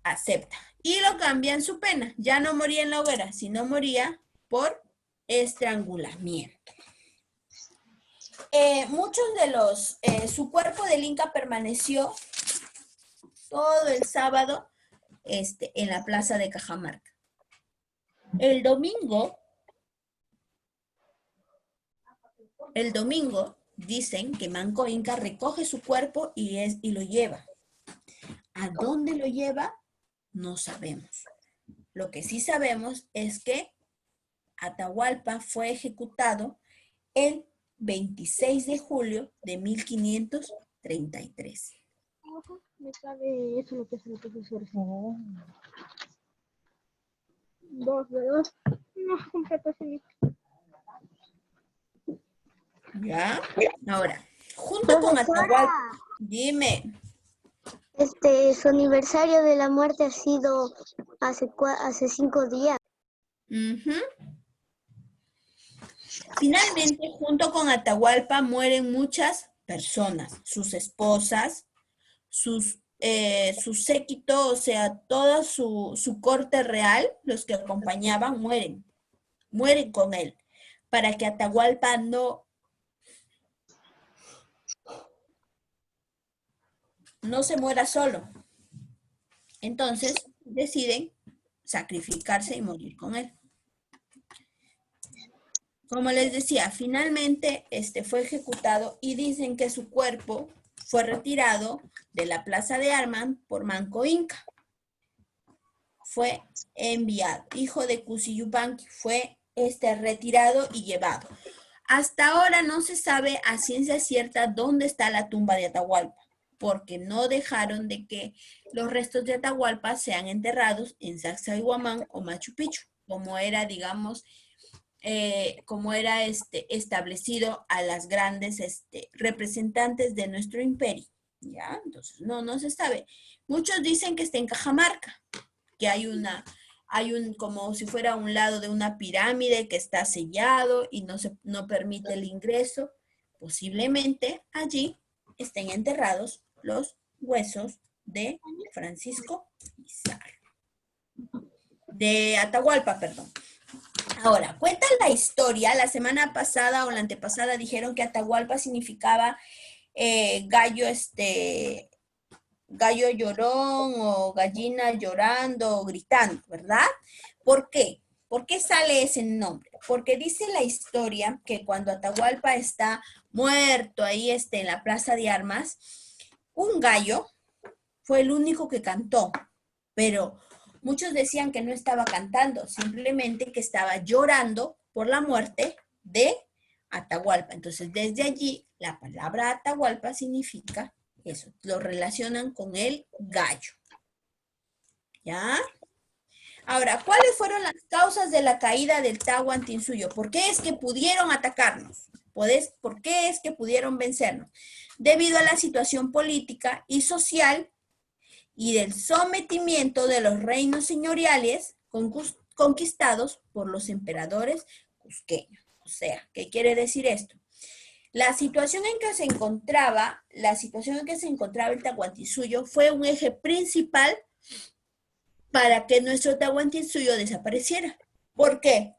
Speaker 5: acepta. Y lo cambian su pena. Ya no moría en la hoguera, sino moría por estrangulamiento. Su cuerpo del Inca permaneció todo el sábado en la plaza de Cajamarca. El domingo dicen que Manco Inca recoge su cuerpo y lo lleva. ¿A dónde lo lleva? No sabemos. Lo que sí sabemos es que Atahualpa fue ejecutado el 26 de julio de 1533.
Speaker 3: Me cabe eso lo que hace el profesor. 2 de 2. No, completo así.
Speaker 5: ¿Ya? Ahora, junto con Atahualpa, dime.
Speaker 6: Su aniversario de la muerte ha sido hace 5 días.
Speaker 5: Finalmente, junto con Atahualpa mueren muchas personas, sus esposas, su séquito, o sea, toda su corte real, los que acompañaban, mueren con él, para que Atahualpa no se muera solo. Entonces, deciden sacrificarse y morir con él. Como les decía, finalmente fue ejecutado y dicen que su cuerpo fue retirado de la Plaza de Armas por Manco Inca. Fue enviado. Hijo de Cusiyupanqui fue retirado y llevado. Hasta ahora no se sabe a ciencia cierta dónde está la tumba de Atahualpa, porque no dejaron de que los restos de Atahualpa sean enterrados en Sacsayhuamán o Machu Picchu, como era, digamos, establecido a las grandes representantes de nuestro imperio. ¿Ya? Entonces, no se sabe. Muchos dicen que está en Cajamarca, que hay como si fuera un lado de una pirámide que está sellado y no permite el ingreso. Posiblemente allí estén enterrados los huesos de Francisco Pizarro. De Atahualpa, perdón. Ahora, cuentan la historia, la semana pasada o la antepasada dijeron que Atahualpa significaba gallo llorón o gallina llorando o gritando, ¿verdad? ¿Por qué? ¿Por qué sale ese nombre? Porque dice la historia que cuando Atahualpa está muerto ahí en la Plaza de Armas, un gallo fue el único que cantó, pero muchos decían que no estaba cantando, simplemente que estaba llorando por la muerte de Atahualpa. Entonces, desde allí, la palabra Atahualpa significa eso, lo relacionan con el gallo. ¿Ya? Ahora, ¿cuáles fueron las causas de la caída del Tahuantinsuyo? ¿Por qué es que pudieron atacarnos? ¿Por qué es que pudieron vencernos? Debido a la situación política y social y del sometimiento de los reinos señoriales conquistados por los emperadores cusqueños. O sea, ¿qué quiere decir esto? La situación en que se encontraba el Tahuantinsuyo fue un eje principal para que nuestro Tahuantinsuyo desapareciera. ¿Por qué?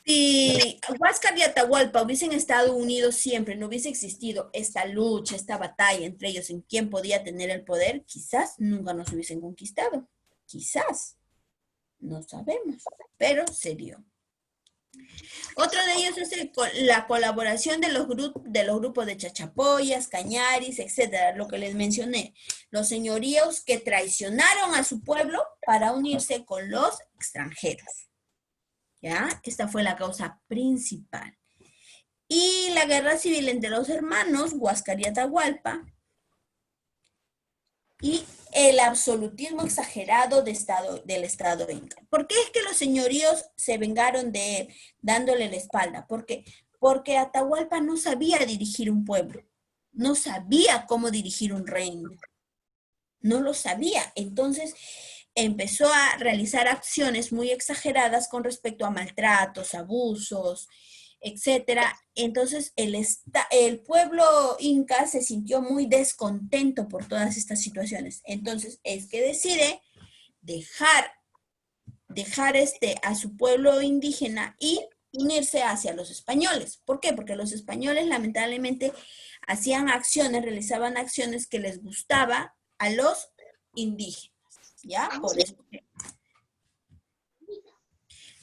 Speaker 5: Si Huáscar y Atahualpa hubiesen estado unidos siempre, no hubiese existido esta lucha, esta batalla entre ellos en quién podía tener el poder, quizás nunca nos hubiesen conquistado. Quizás. No sabemos, pero se dio. Otro de ellos es la colaboración de los grupos de Chachapoyas, Cañaris, etcétera, lo que les mencioné. Los señoríos que traicionaron a su pueblo para unirse con los extranjeros. ¿Ya? Esta fue la causa principal. Y la guerra civil entre los hermanos, Huáscar y Atahualpa, y el absolutismo exagerado del Estado inca. ¿Por qué es que los señoríos se vengaron de él, dándole la espalda? ¿Por qué? Porque Atahualpa no sabía dirigir un pueblo, no sabía cómo dirigir un reino, no lo sabía. Entonces empezó a realizar acciones muy exageradas con respecto a maltratos, abusos, etcétera. Entonces el pueblo inca se sintió muy descontento por todas estas situaciones. Entonces es que decide dejar a su pueblo indígena y unirse hacia los españoles. ¿Por qué? Porque los españoles lamentablemente hacían acciones, realizaban acciones que les gustaba a los indígenas. ¿Ya? Por eso.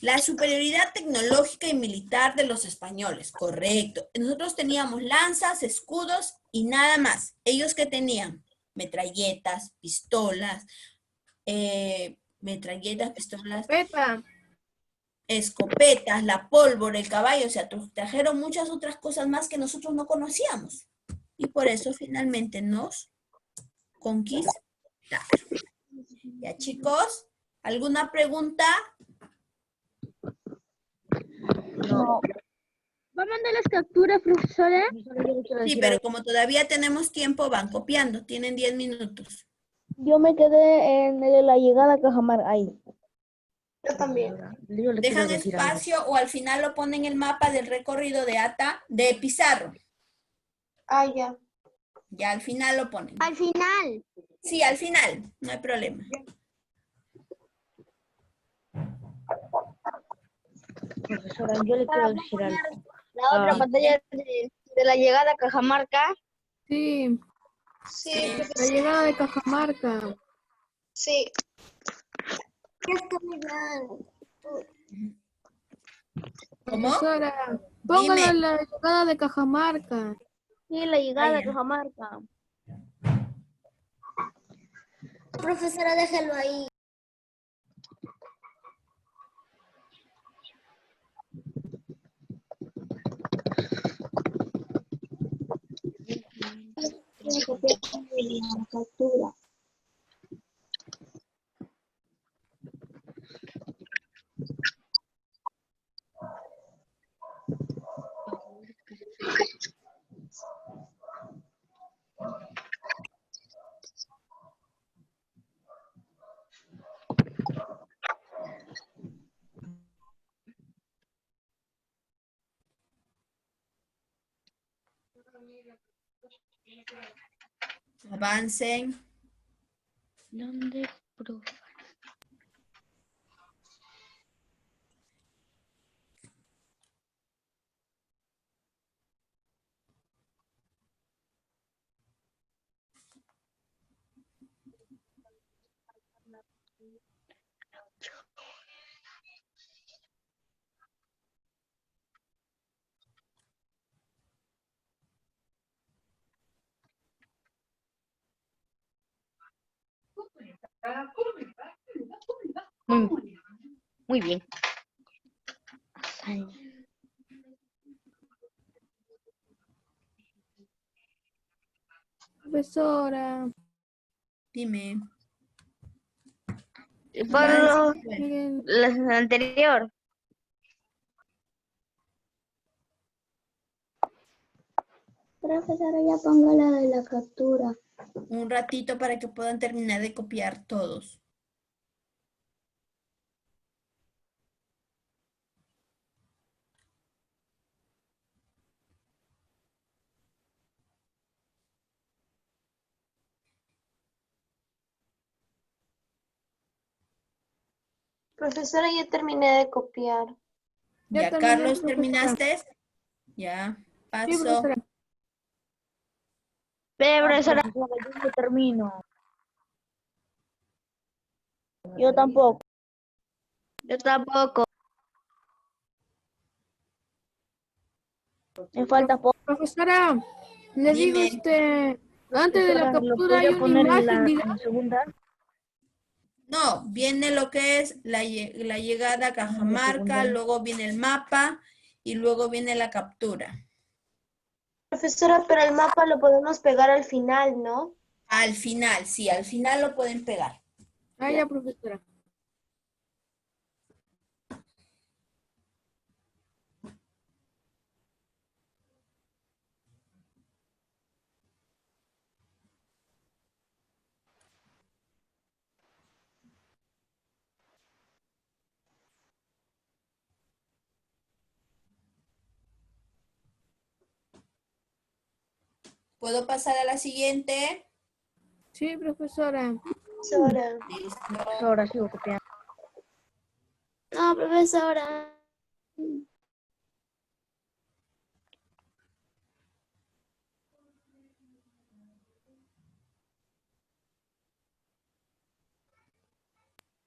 Speaker 5: La superioridad tecnológica y militar de los españoles, correcto. Nosotros teníamos lanzas, escudos y nada más. ¿Ellos qué tenían? Metralletas, pistolas,
Speaker 7: Pepa.
Speaker 5: escopetas, la pólvora, el caballo, o sea, trajeron muchas otras cosas más que nosotros no conocíamos. Y por eso finalmente nos conquistaron. Ya, chicos, ¿alguna pregunta?
Speaker 8: No,
Speaker 3: ¿Va a mandar las capturas, profesora?
Speaker 8: profesora, yo le quiero
Speaker 5: Sí,
Speaker 8: decir
Speaker 5: pero
Speaker 8: algo.
Speaker 5: como todavía tenemos tiempo, van copiando. Tienen 10 minutos.
Speaker 8: Yo me quedé en la llegada a Cajamarca, ahí.
Speaker 4: Yo también.
Speaker 8: Yo le quiero
Speaker 5: Dejan
Speaker 8: decir algo.
Speaker 5: espacio o al final lo ponen el mapa del recorrido de Pizarro.
Speaker 4: Ah, ya.
Speaker 5: Ya al final lo ponen.
Speaker 6: Al final.
Speaker 5: Sí, al final, no hay problema.
Speaker 8: Profesora, yo le quiero decir algo.
Speaker 2: La otra pantalla de la llegada a Cajamarca.
Speaker 7: Sí,
Speaker 4: Sí,
Speaker 7: la llegada de Cajamarca.
Speaker 4: sí.
Speaker 1: ¿Qué es caminando?
Speaker 5: ¿Cómo?
Speaker 7: Profesora, póngala
Speaker 5: Dime.
Speaker 7: la llegada de Cajamarca.
Speaker 2: Sí, la llegada a
Speaker 5: Vaya.
Speaker 2: Cajamarca.
Speaker 1: Profesora, déjalo ahí.
Speaker 5: Avancen.
Speaker 8: ¿Dónde, profe? Muy bien. Hazaña.
Speaker 7: Profesora,
Speaker 5: Dime.
Speaker 2: Pablo,
Speaker 7: miren,
Speaker 2: la anterior.
Speaker 1: Profesora, ya pongo la de la captura.
Speaker 5: Un ratito para que puedan terminar de copiar todos.
Speaker 4: Profesora, ya terminé de copiar.
Speaker 7: Ya
Speaker 5: Ya,
Speaker 7: terminé,
Speaker 5: Carlos,
Speaker 7: profesora.
Speaker 5: ¿terminaste? Ya,
Speaker 7: Sí,
Speaker 5: paso.
Speaker 7: profesora.
Speaker 8: Profesora, yo no termino.
Speaker 2: Yo tampoco.
Speaker 6: Yo tampoco.
Speaker 2: Me falta poco.
Speaker 7: Profesora, le digo,
Speaker 5: Dime.
Speaker 7: antes de la
Speaker 8: Profesora, ¿lo
Speaker 7: captura hay
Speaker 8: podría
Speaker 7: una
Speaker 8: poner en
Speaker 7: imagen,
Speaker 8: en la segunda?
Speaker 5: No, viene lo que es la llegada a
Speaker 8: En la
Speaker 5: Cajamarca,
Speaker 8: segunda.
Speaker 5: luego viene el mapa y luego viene la captura.
Speaker 4: Profesora, pero el mapa lo podemos pegar al final, ¿no?
Speaker 5: Al final, sí, al final lo pueden pegar.
Speaker 7: Ah, ya, profesora.
Speaker 5: ¿Puedo pasar a la siguiente?
Speaker 7: Sí, profesora.
Speaker 4: Profesora.
Speaker 5: Listo.
Speaker 8: Profesora, sigo copiando.
Speaker 1: No, profesora.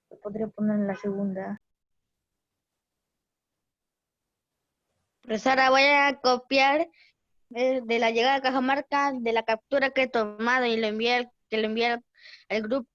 Speaker 8: Lo podría poner en la segunda.
Speaker 6: Profesora, voy a copiar de la llegada a Cajamarca, de la captura que he tomado y que lo envié al grupo.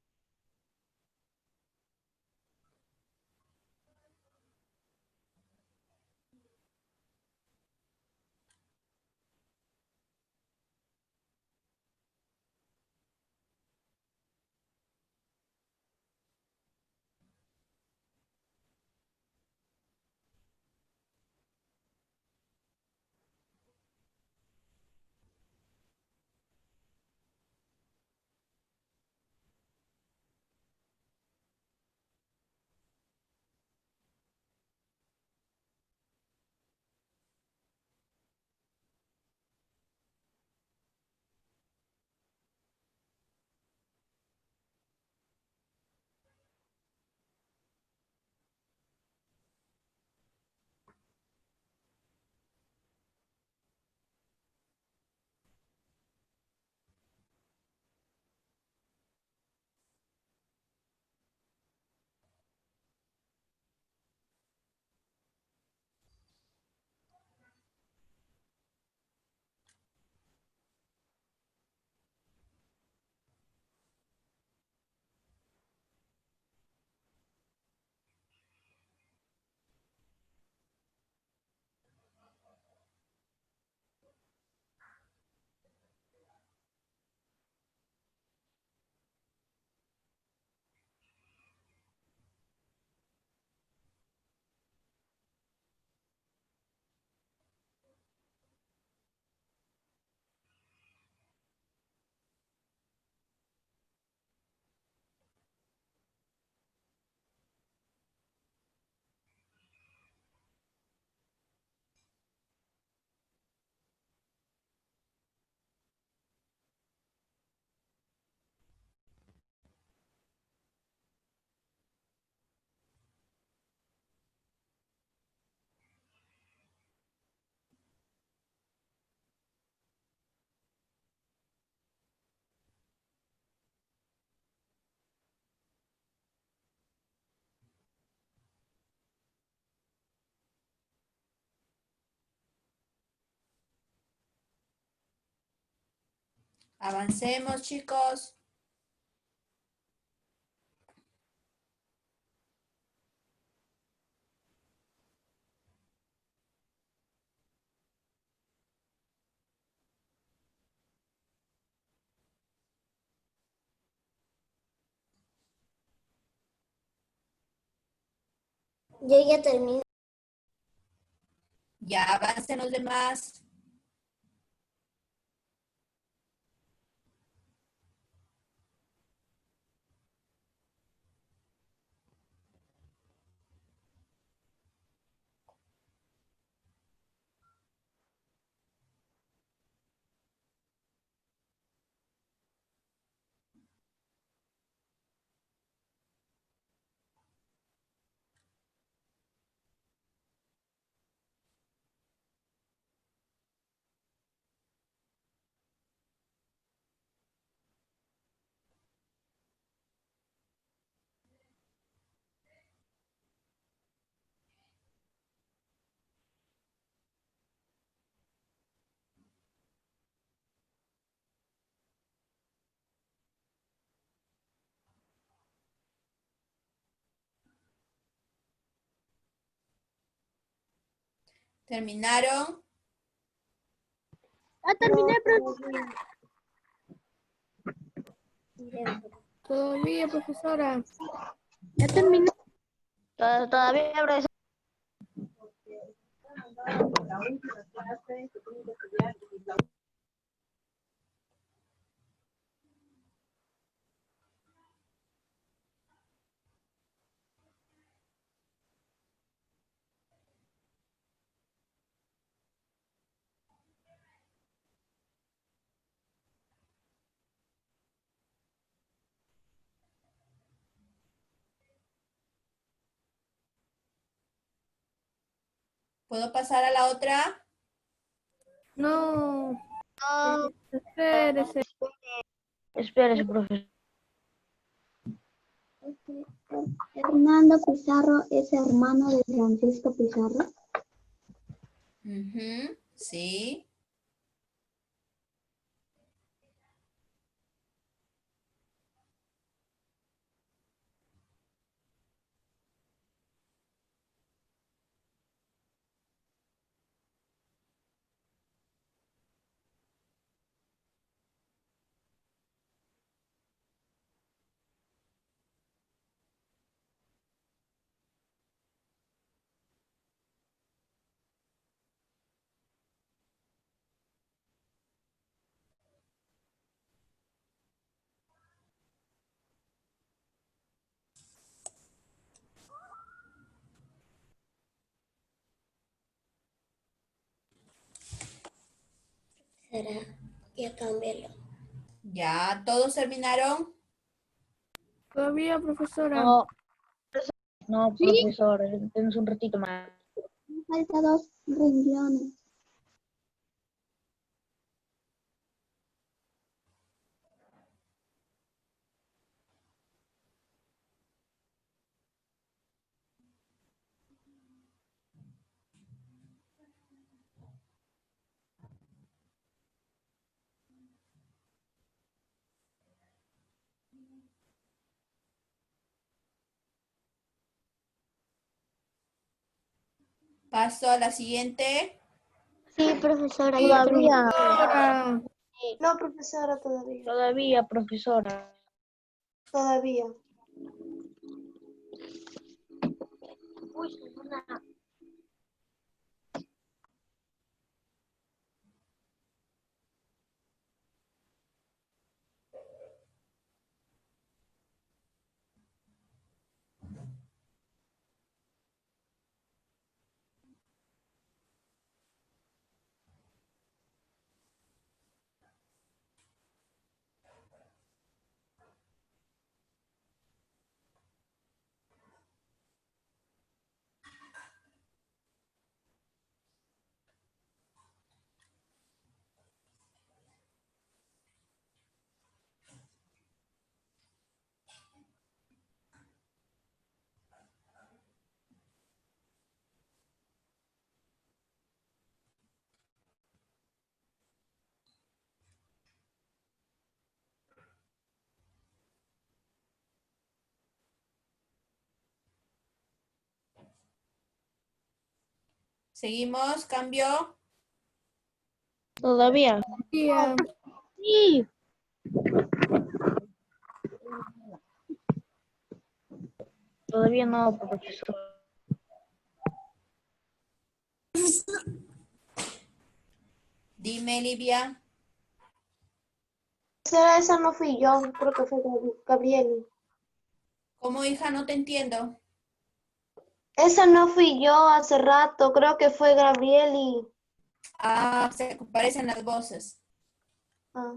Speaker 5: Avancemos, chicos.
Speaker 1: Yo ya terminé.
Speaker 5: Ya avancen los demás. ¿Terminaron?
Speaker 3: Ya terminé, profesora.
Speaker 7: Todavía, profesora.
Speaker 3: Ya terminé.
Speaker 6: Todavía, profesora.
Speaker 5: ¿Puedo pasar a la otra?
Speaker 7: No,
Speaker 6: No,
Speaker 7: espérese.
Speaker 8: Espérese, profesor.
Speaker 1: Hernando Pizarro es hermano de Francisco Pizarro.
Speaker 5: Ujú, sí.
Speaker 1: Será, ya cámbialo.
Speaker 5: ¿Ya todos terminaron?
Speaker 7: Todavía, profesora.
Speaker 8: No, no, profesor, tenemos un ratito más.
Speaker 1: Me falta 2 renglones.
Speaker 5: Paso a la siguiente.
Speaker 1: Sí, profesora.
Speaker 8: Todavía,
Speaker 7: Profesora.
Speaker 4: No, profesora, todavía.
Speaker 8: todavía, profesora.
Speaker 4: Todavía.
Speaker 5: Seguimos, cambio.
Speaker 8: Todavía.
Speaker 7: Tía.
Speaker 3: Sí.
Speaker 8: Todavía no, profesor.
Speaker 5: Dime, Livia.
Speaker 4: Profesora, esa no fui yo, creo que fue Gabriel.
Speaker 5: ¿Cómo, hija? No te entiendo.
Speaker 4: Esa no fui yo hace rato, creo que fue Gabriel y...
Speaker 5: Ah, se parecen las voces.
Speaker 4: Ah.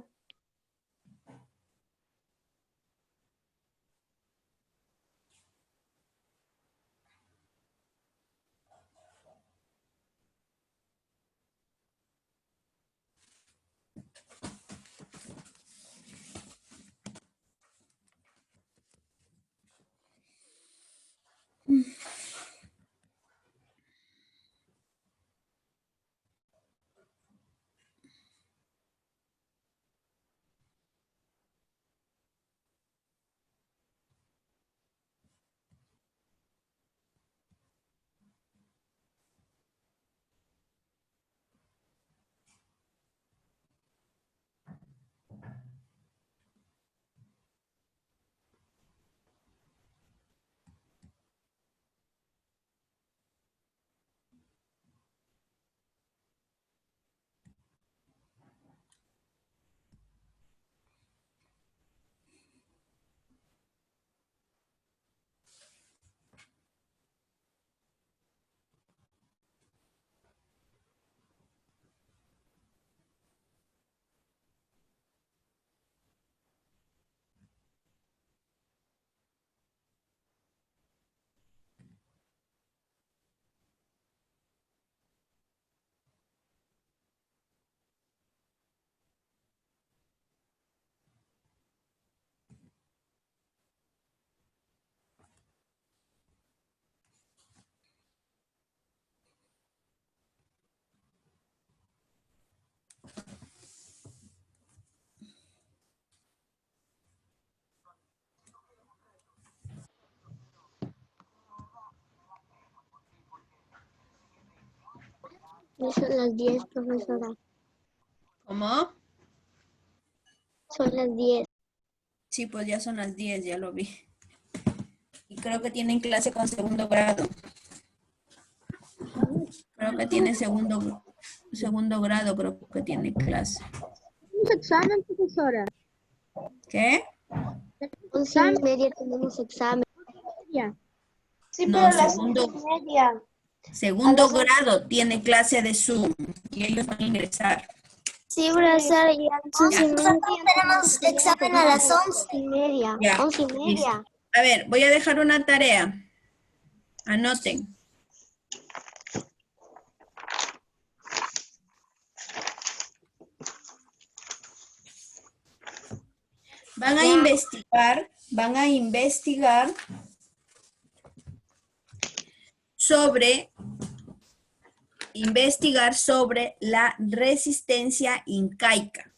Speaker 1: Son las 10, profesora.
Speaker 5: ¿Cómo?
Speaker 1: Son las 10.
Speaker 5: Sí, pues ya son las 10, ya lo vi. Y creo que tienen clase con segundo grado. Creo que tiene segundo grado, creo que tiene clase.
Speaker 3: ¿Tenemos examen, profesora?
Speaker 5: ¿Qué?
Speaker 1: 11:30 tenemos examen.
Speaker 3: Ya.
Speaker 4: Sí,
Speaker 5: No,
Speaker 4: pero a las
Speaker 5: segundo.
Speaker 4: 11:30.
Speaker 5: Segundo
Speaker 4: A las
Speaker 5: grado tiene clase de Zoom y ellos van a ingresar.
Speaker 1: Sí, profesora, ya nosotros tenemos examen a las 11:30.
Speaker 5: Ya,
Speaker 1: 11:30.
Speaker 5: A ver, voy a dejar una tarea. Anoten. Van a investigar sobre la resistencia incaica.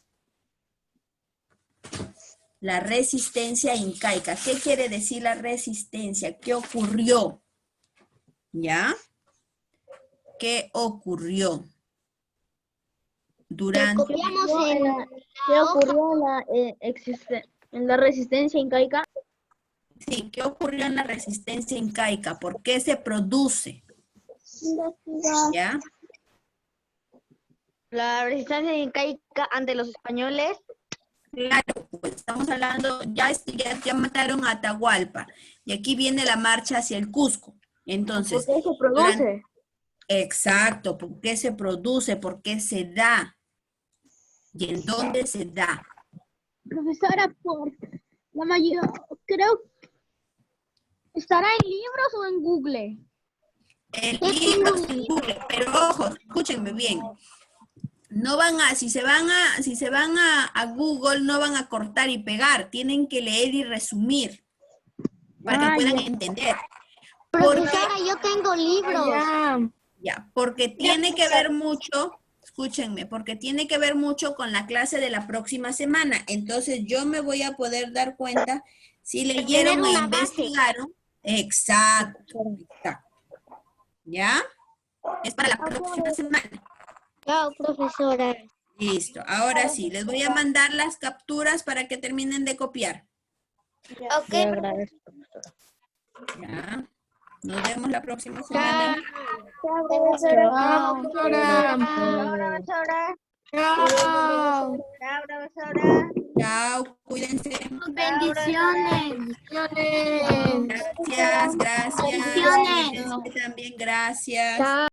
Speaker 5: La resistencia incaica. ¿Qué quiere decir la resistencia? ¿Qué ocurrió? ¿Ya? ¿Qué ocurrió? Durante...
Speaker 6: ¿Qué ocurrió en la resistencia incaica?
Speaker 5: Sí, ¿qué ocurrió en la resistencia incaica? ¿Por qué se produce? ¿Ya?
Speaker 6: La resistencia incaica ante los españoles.
Speaker 5: Claro, pues estamos hablando, ya mataron a Atahualpa y aquí viene la marcha hacia el Cusco. Entonces,
Speaker 6: ¿Por qué se produce?
Speaker 5: exacto, ¿por qué se produce? ¿Por qué se da? ¿Y en dónde se da?
Speaker 3: Profesora, por la mayoría, creo, ¿estará en libros o en Google?
Speaker 5: El libro en Google, pero ojo, escúchenme bien. No van a, si se van a Google, no van a cortar y pegar, tienen que leer y resumir para que puedan entender.
Speaker 1: Profesora, yo tengo libros.
Speaker 5: Ya, porque tiene que ver mucho, escúchenme, porque tiene que ver mucho con la clase de la próxima semana. Entonces yo me voy a poder dar cuenta si leyeron e investigaron. Exacto, exacto. ¿Ya? Es para la próxima semana.
Speaker 1: Chao, profesora.
Speaker 5: Listo, ahora sí, les voy a mandar las capturas para que terminen de copiar.
Speaker 1: Ok,
Speaker 5: Ya. Nos vemos la próxima semana.
Speaker 7: Profesora. Chao.
Speaker 5: Chao, cuídense.
Speaker 1: bendiciones.
Speaker 5: Gracias, gracias.
Speaker 1: Bendiciones.
Speaker 5: Cuídense también, gracias.